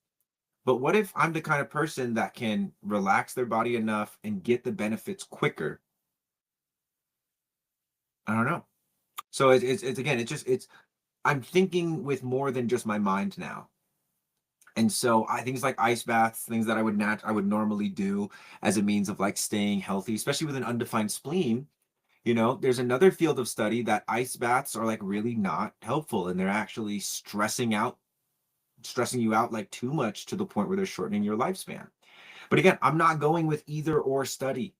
But what if I'm the kind of person that can relax their body enough and get the benefits quicker? I don't know. So it's again, I'm thinking with more than just my mind now. And so things like ice baths, things that I would normally do as a means of like staying healthy, especially with an undefined spleen. There's another field of study that ice baths are like really not helpful and they're actually stressing you out like too much to the point where they're shortening your lifespan. But again, I'm not going with either or study.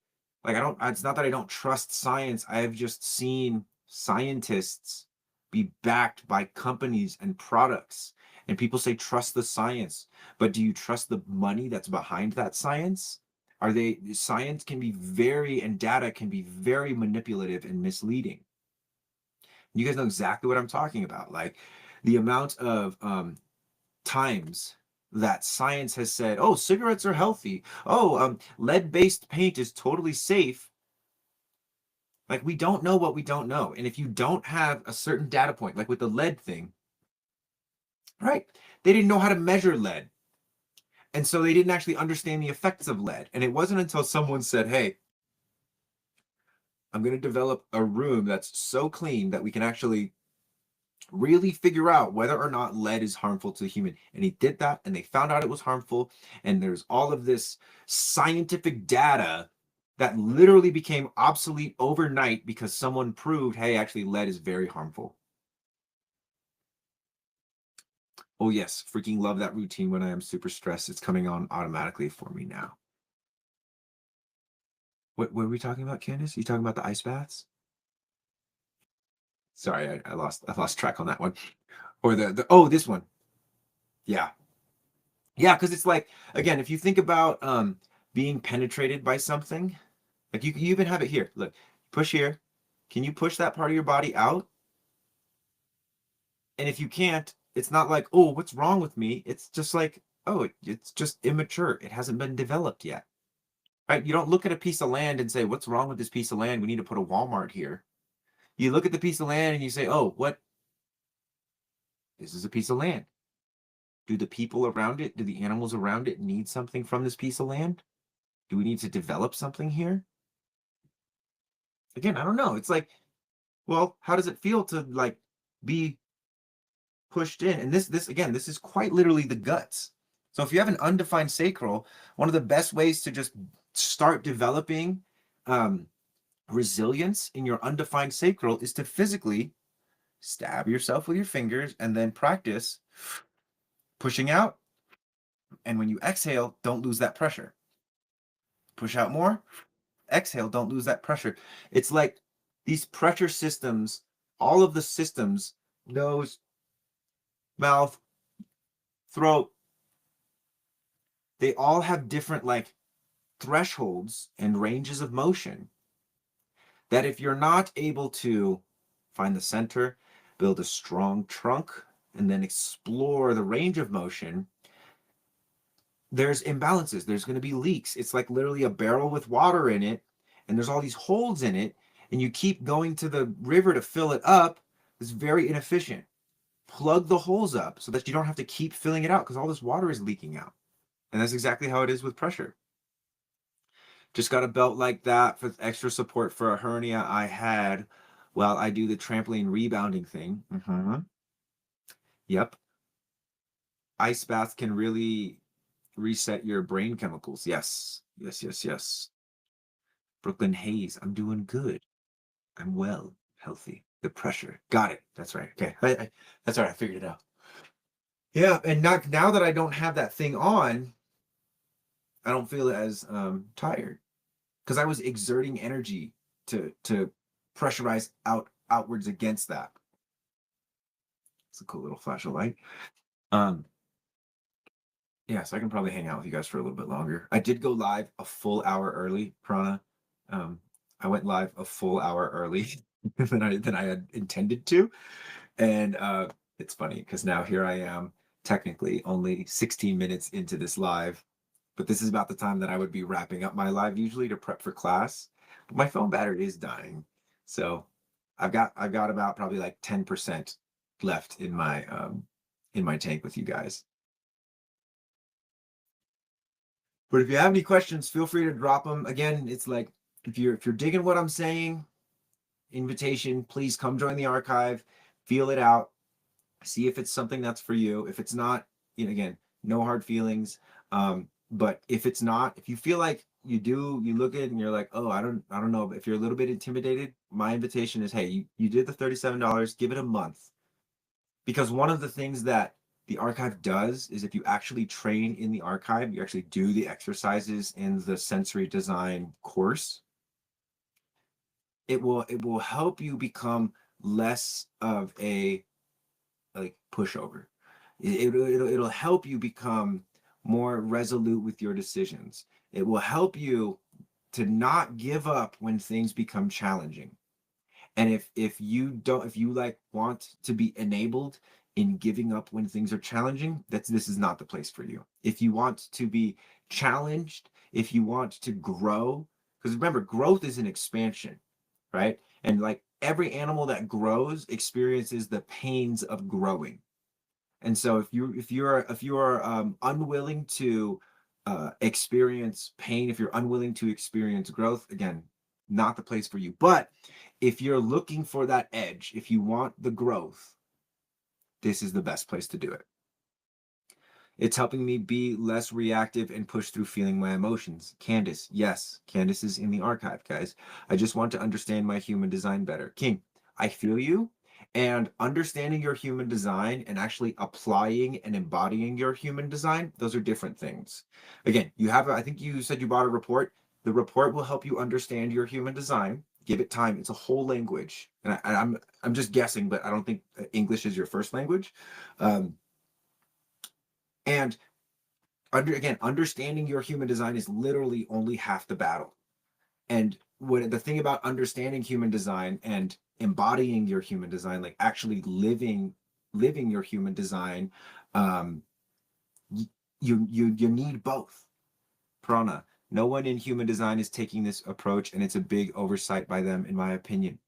Like, I don't, it's not that I don't trust science. I have just seen scientists be backed by companies and products. And people say, trust the science. But do you trust the money that's behind that science? Science can be very, and data can be very manipulative and misleading. You guys know exactly what I'm talking about. Like the amount of times that science has said, oh, cigarettes are healthy. Oh, lead-based paint is totally safe. Like we don't know what we don't know. And if you don't have a certain data point, like with the lead thing, right? They didn't know how to measure lead. And so they didn't actually understand the effects of lead. And it wasn't until someone said, hey, I'm going to develop a room that's so clean that we can actually really figure out whether or not lead is harmful to a human. And he did that, and they found out it was harmful. And there's all of this scientific data that literally became obsolete overnight because someone proved, hey, actually, lead is very harmful. Oh, yes, freaking love that routine when I am super stressed. It's coming on automatically for me now. What were we talking about, Candace? You talking about the ice baths? Sorry, I lost track on that one. Or the oh, this one. Yeah. Yeah, because it's like, again, if you think about being penetrated by something, like you even have it here. Look, push here. Can you push that part of your body out? And if you can't, it's not like, oh, what's wrong with me? It's just like, oh, it's just immature. It hasn't been developed yet. Right? You don't look at a piece of land and say, what's wrong with this piece of land? We need to put a Walmart here. You look at the piece of land and you say, oh, what? This is a piece of land. Do the people around it, do the animals around it need something from this piece of land? Do we need to develop something here? Again, I don't know. It's like, well, how does it feel to like be pushed in? And this again, this is quite literally the guts. So if you have an undefined sacral, one of the best ways to just start developing resilience in your undefined sacral is to physically stab yourself with your fingers and then practice pushing out. And when you exhale, don't lose that pressure. Push out more, exhale, don't lose that pressure. It's like these pressure systems, all of the systems, nose, mouth, throat, they all have different like thresholds and ranges of motion that if you're not able to find the center, build a strong trunk, and then explore the range of motion, there's imbalances. There's going to be leaks. It's like literally a barrel with water in it, and there's all these holes in it, and you keep going to the river to fill it up. It's very inefficient. Plug the holes up so that you don't have to keep filling it out because all this water is leaking out. And that's exactly how it is with pressure. Just got a belt like that for extra support for a hernia I had while I do the trampoline rebounding thing. Yep. Ice bath can really reset your brain chemicals. Yes. Yes, yes, yes. Brooklyn Hayes, I'm doing good. I'm well, healthy. The pressure. Got it. That's right. Okay. That's all right. I figured it out. Yeah. And now that I don't have that thing on, I don't feel as tired because I was exerting energy to pressurize outwards against that. It's a cool little flash of light. Um, yeah, so I can probably hang out with you guys for a little bit longer. I did go live a full hour early, Prana. Um, I went live a full hour early than I had intended to. And it's funny because now here I am, technically only 16 minutes into this live, but this is about the time that I would be wrapping up my live usually to prep for class. But my phone battery is dying. So I've got about probably like 10% left in my tank with you guys. But if you have any questions, feel free to drop them. Again, it's like if you're digging what I'm saying, invitation, please come join the archive, feel it out, see if it's something that's for you. If it's not, again, no hard feelings. But if it's not, if you feel like you look at it and you're like, oh, I don't know. If you're a little bit intimidated, my invitation is, hey, you did the $37, give it a month. Because one of the things that the archive does is if you actually train in the archive, you actually do the exercises in the sensory design course. it will help you become less of a like pushover. It'll help you become more resolute with your decisions. It will help you to not give up when things become challenging. And if you don't, if you like want to be enabled in giving up when things are challenging, this is not the place for you. If you want to be challenged, if you want to grow, because remember, growth is an expansion, right? And like every animal that grows experiences the pains of growing. And so if you are unwilling to experience pain, if you're unwilling to experience growth, again, not the place for you. But if you're looking for that edge, if you want the growth, this is the best place to do it. It's helping me be less reactive and push through feeling my emotions. Candace, yes, Candace is in the archive, guys. I just want to understand my human design better. King, I feel you. And understanding your human design and actually applying and embodying your human design, those are different things. Again, I think you said you bought a report. The report will help you understand your human design. Give it time. It's a whole language. And I'm just guessing, but I don't think English is your first language. Um, and again, understanding your human design is literally only half the battle. And what the thing about understanding human design and embodying your human design, like actually living your human design, um, you need both. Prana. No one in human design is taking this approach, and it's a big oversight by them, in my opinion.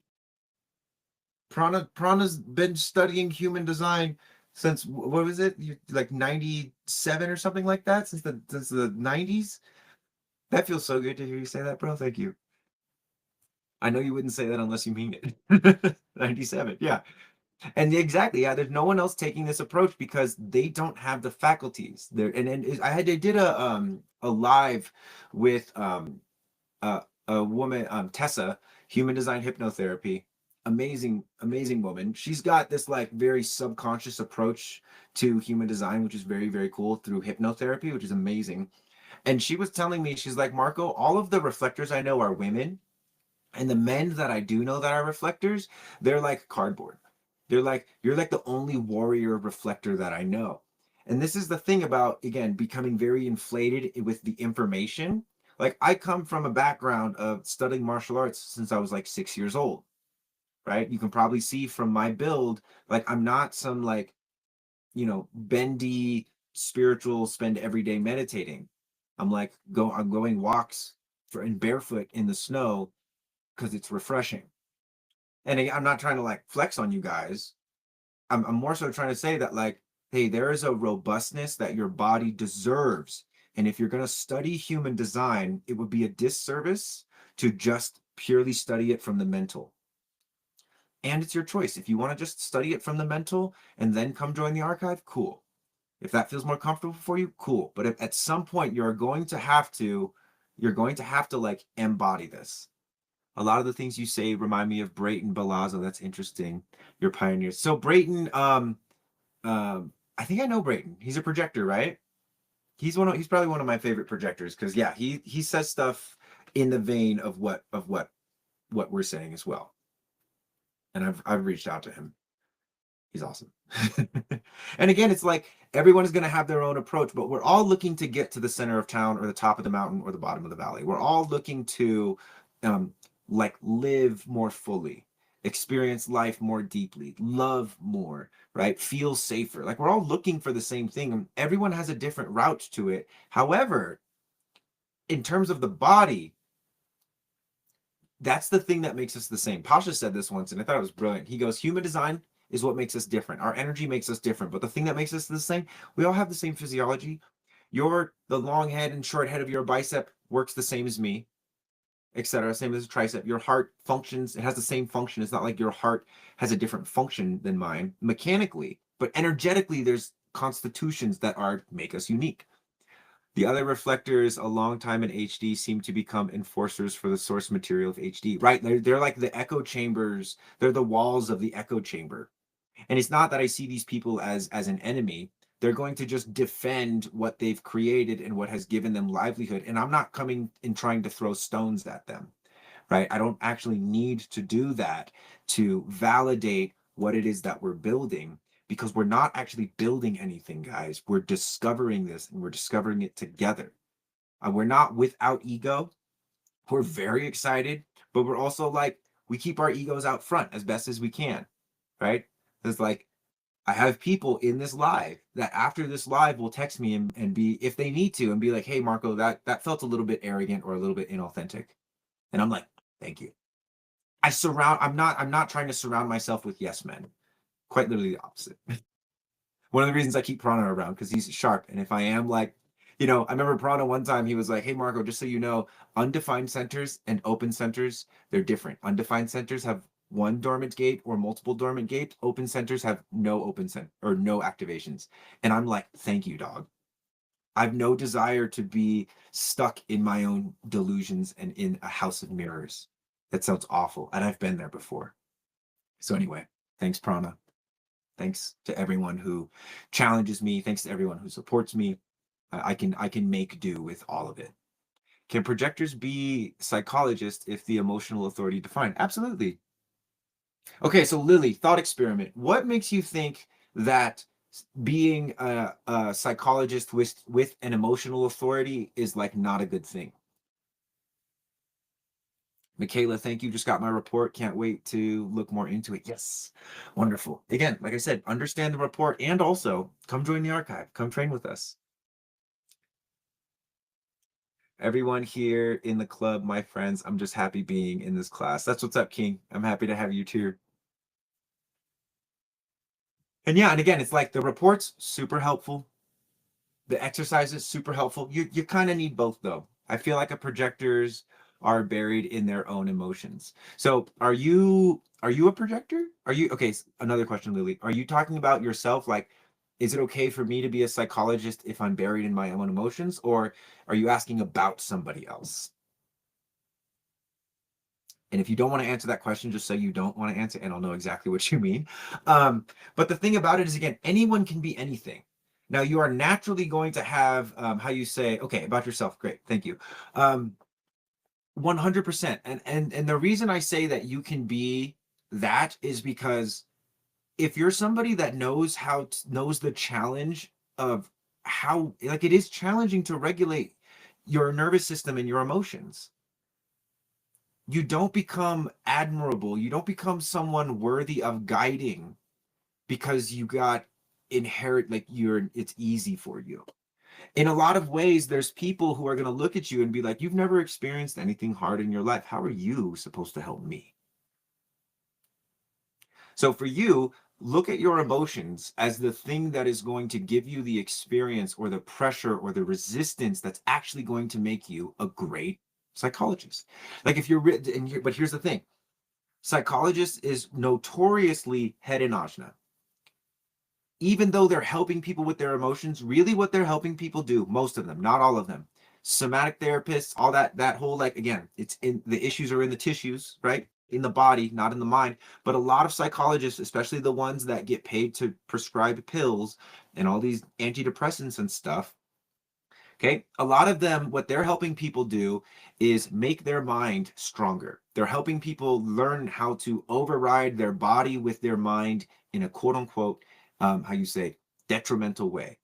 Prana's been studying human design since what was it? Like 97 or something like that, since the 90s. That feels so good to hear you say that, bro. Thank you. I know you wouldn't say that unless you mean it. 97. Yeah. And exactly, yeah, there's no one else taking this approach because they don't have the faculties. There and they did a live with a woman, Tessa, human design hypnotherapy. Amazing woman. She's got this like very subconscious approach to human design, which is very, very cool through hypnotherapy, which is amazing. And she was telling me, she's like, Marco, all of the reflectors I know are women. And the men that I do know that are reflectors, they're like cardboard. They're like, you're like the only warrior reflector that I know. And this is the thing about, again, becoming very inflated with the information. Like, I come from a background of studying martial arts since I was like 6 years old, right? You can probably see from my build, like, I'm not some like, bendy spiritual, spend every day meditating. I'm going walks and barefoot in the snow because it's refreshing. And I'm not trying to like flex on you guys. I'm more so trying to say that like, hey, there is a robustness that your body deserves. And if you're going to study human design, it would be a disservice to just purely study it from the mental. And it's your choice. If you want to just study it from the mental and then come join the archive, cool. If that feels more comfortable for you, cool. But if at some point you're going to have to like embody this. A lot of the things you say remind me of Brayton Balazzo. That's interesting. You're pioneers. So Brayton, I think I know Brayton. He's a projector, right? He's probably one of my favorite projectors because yeah, he says stuff in the vein of what we're saying as well. And I've reached out to him. He's awesome. And again, it's like everyone is going to have their own approach, but we're all looking to get to the center of town or the top of the mountain or the bottom of the valley. We're all looking to um, like live more fully, experience life more deeply, love more, right? Feel safer. Like we're all looking for the same thing. And everyone has a different route to it. However, in terms of the body, that's the thing that makes us the same. Pasha said this once, and I thought it was brilliant. He goes, human design is what makes us different. Our energy makes us different. But the thing that makes us the same, we all have the same physiology. The long head and short head of your bicep works the same as me, etc. Same as a tricep. Your heart functions, it has the same function. It's not like your heart has a different function than mine mechanically, but energetically, there's constitutions that make us unique. The other reflectors, a long time in HD, seem to become enforcers for the source material of HD. Right? They're like the echo chambers. They're the walls of the echo chamber. And it's not that I see these people as an enemy. They're going to just defend what they've created and what has given them livelihood. And I'm not coming and trying to throw stones at them. right? I don't actually need to do that to validate what it is that we're building, because we're not actually building anything, guys. We're discovering this, and we're discovering it together. We're not without ego. We're very excited, but we're also like, we keep our egos out front as best as we can, right? It's like, I have people in this live that after this live will text me and be, if they need to, and be like, hey, Marco, that felt a little bit arrogant or a little bit inauthentic. And I'm like, thank you. I'm not trying to surround myself with yes men. Quite literally the opposite. One of the reasons I keep Prana around, because he's sharp. And if I am like, I remember Prana one time, he was like, hey, Marco, just so you know, undefined centers and open centers, they're different. Undefined centers have one dormant gate or multiple dormant gates. Open centers have no open center or no activations. And I'm like, thank you, dog. I've no desire to be stuck in my own delusions and in a house of mirrors. That sounds awful. And I've been there before. So anyway, thanks, Prana. Thanks to everyone who challenges me. Thanks to everyone who supports me. I can make do with all of it. Can projectors be psychologists if the emotional authority defined? Absolutely. Okay, so Lily, thought experiment. What makes you think that being a psychologist with an emotional authority is like not a good thing? Michaela, thank you. Just got my report. Can't wait to look more into it. Yes. Wonderful. Again, like I said, understand the report and also come join the archive. Come train with us. Everyone here in the club, my friends, I'm just happy being in this class. That's what's up, King. I'm happy to have you too. And yeah, and again, it's like the report's super helpful. The exercises super helpful. You kind of need both though. I feel like a projectors are buried in their own emotions. So are you a projector? Are you okay? Another question, Lily. Are you talking about yourself? Like, is it okay for me to be a psychologist if I'm buried in my own emotions, or are you asking about somebody else? And if you don't want to answer that question, just say you don't want to answer, and I'll know exactly what you mean. But the thing about it is, again, anyone can be anything. Now, you are naturally going to have how you say, okay, about yourself. Great, thank you. 100%. And the reason I say that you can be that is because if you're somebody that knows the challenge of how, like, it is challenging to regulate your nervous system and your emotions, you don't become admirable. You don't become someone worthy of guiding because you got inherit, like, it's easy for you. In a lot of ways, there's people who are going to look at you and be like, you've never experienced anything hard in your life. How are you supposed to help me? So for you, look at your emotions as the thing that is going to give you the experience or the pressure or the resistance that's actually going to make you a great psychologist. Like, if you're but here's the thing. Psychologists is notoriously head in ajna. Even though they're helping people with their emotions, really what they're helping people do, most of them, not all of them, somatic therapists, all that whole, like, again, it's in the issues are in the tissues, right? In the body, not in the mind. But a lot of psychologists, especially the ones that get paid to prescribe pills and all these antidepressants and stuff, okay, a lot of them, what they're helping people do is make their mind stronger. They're helping people learn how to override their body with their mind in a quote unquote, how you say, detrimental way.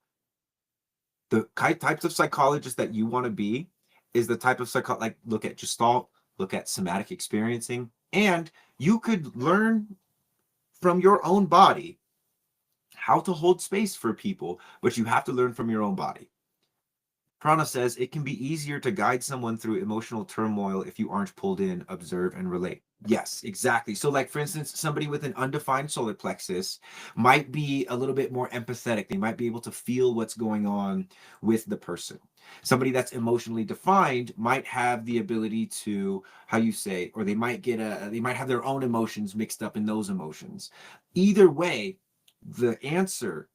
The types of psychologists that you want to be is the type of like, look at Gestalt, look at somatic experiencing, and you could learn from your own body how to hold space for people, but you have to learn from your own body. Prana says it can be easier to guide someone through emotional turmoil if you aren't pulled in, observe, and relate. Yes, exactly. So, like, for instance, somebody with an undefined solar plexus might be a little bit more empathetic. They might be able to feel what's going on with the person. Somebody that's emotionally defined might have the ability to, how you say, or they might have their own emotions mixed up in those emotions. Either way, the answer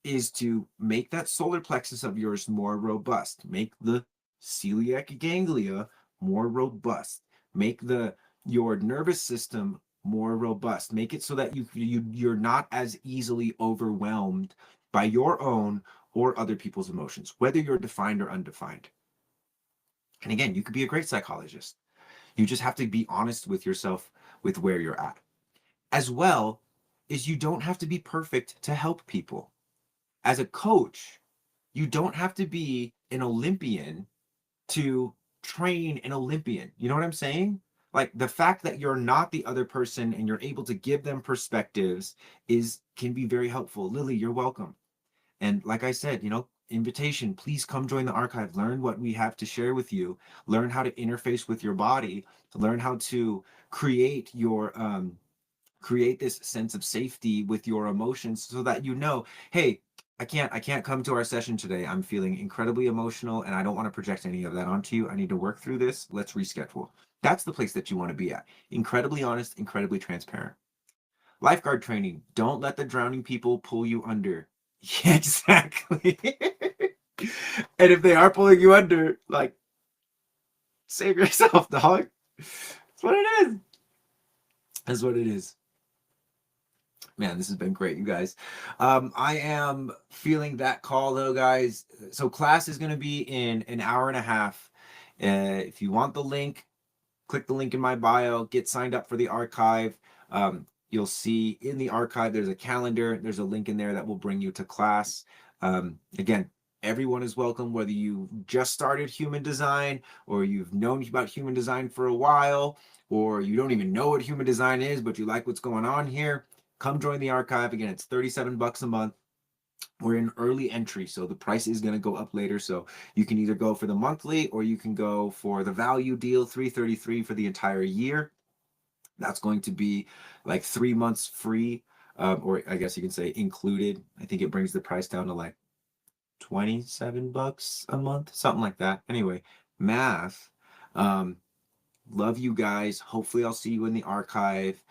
is to make that solar plexus of yours more robust, make the celiac ganglia more robust, make your nervous system more robust, make it so that you're not as easily overwhelmed by your own or other people's emotions, whether you're defined or undefined. And again, you could be a great psychologist. You just have to be honest with yourself with where you're at. As well is you don't have to be perfect to help people. As a coach, you don't have to be an Olympian to train an Olympian. You know what I'm saying? Like the fact that you're not the other person and you're able to give them perspectives is can be very helpful. Lily, you're welcome. And like I said, invitation, please come join the archive. Learn what we have to share with you. Learn how to interface with your body. Learn how to create this sense of safety with your emotions so that hey, I can't come to our session today. I'm feeling incredibly emotional and I don't want to project any of that onto you. I need to work through this. Let's reschedule. That's the place that you want to be at. Incredibly honest, incredibly transparent. Lifeguard training. Don't let the drowning people pull you under. Yeah, exactly. And if they are pulling you under, like, save yourself, dog. That's what it is. That's what it is. Man, this has been great, you guys. I am feeling that call though, guys. So class is going to be in an hour and a half. If you want the link, click the link in my bio, get signed up for the archive. You'll see in the archive, there's a calendar. There's a link in there that will bring you to class. Again, everyone is welcome, whether you just started human design or you've known about human design for a while, or you don't even know what human design is, but you like what's going on here. Come join the archive. Again, it's $37 a month. We're in early entry, so the price is going to go up later. So you can either go for the monthly or you can go for the value deal, $333 for the entire year. That's going to be like 3 months free, or I guess you can say included. I think it brings the price down to like $27 a month, something like that. Anyway, math. Um, Love you guys. Hopefully, I'll see you in the archive.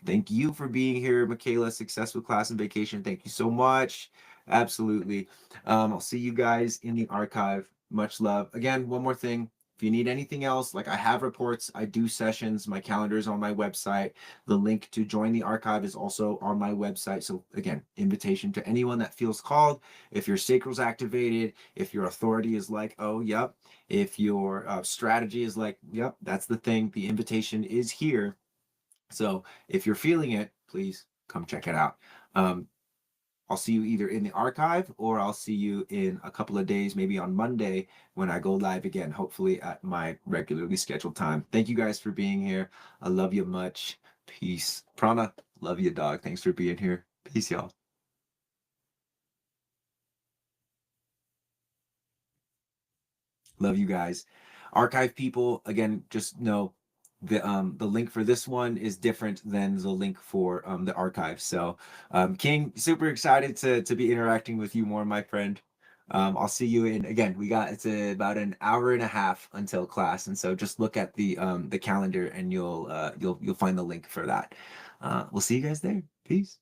Thank you for being here, Michaela. Success with class and vacation. Thank you so much. Absolutely. I'll see you guys in the archive. Much love. Again, one more thing. If you need anything else, like I have reports, I do sessions, my calendar is on my website. The link to join the archive is also on my website. So again, invitation to anyone that feels called. If your sacral's activated, if your authority is like, oh, yep, if your strategy is like, yep, that's the thing, the invitation is here. So if you're feeling it, please come check it out. I'll see you either in the archive or I'll see you in a couple of days, maybe on Monday when I go live again, hopefully at my regularly scheduled time. Thank you guys for being here. I love you much. Peace. Prana, love you, dog. Thanks for being here. Peace, y'all. Love you guys. Archive people, again, just know the link for this one is different than the link for the archive. So King, super excited to be interacting with you more, my friend. I'll see you in again. It's about an hour and a half until class, and so just look at the calendar and you'll find the link for that. We'll see you guys there. Peace.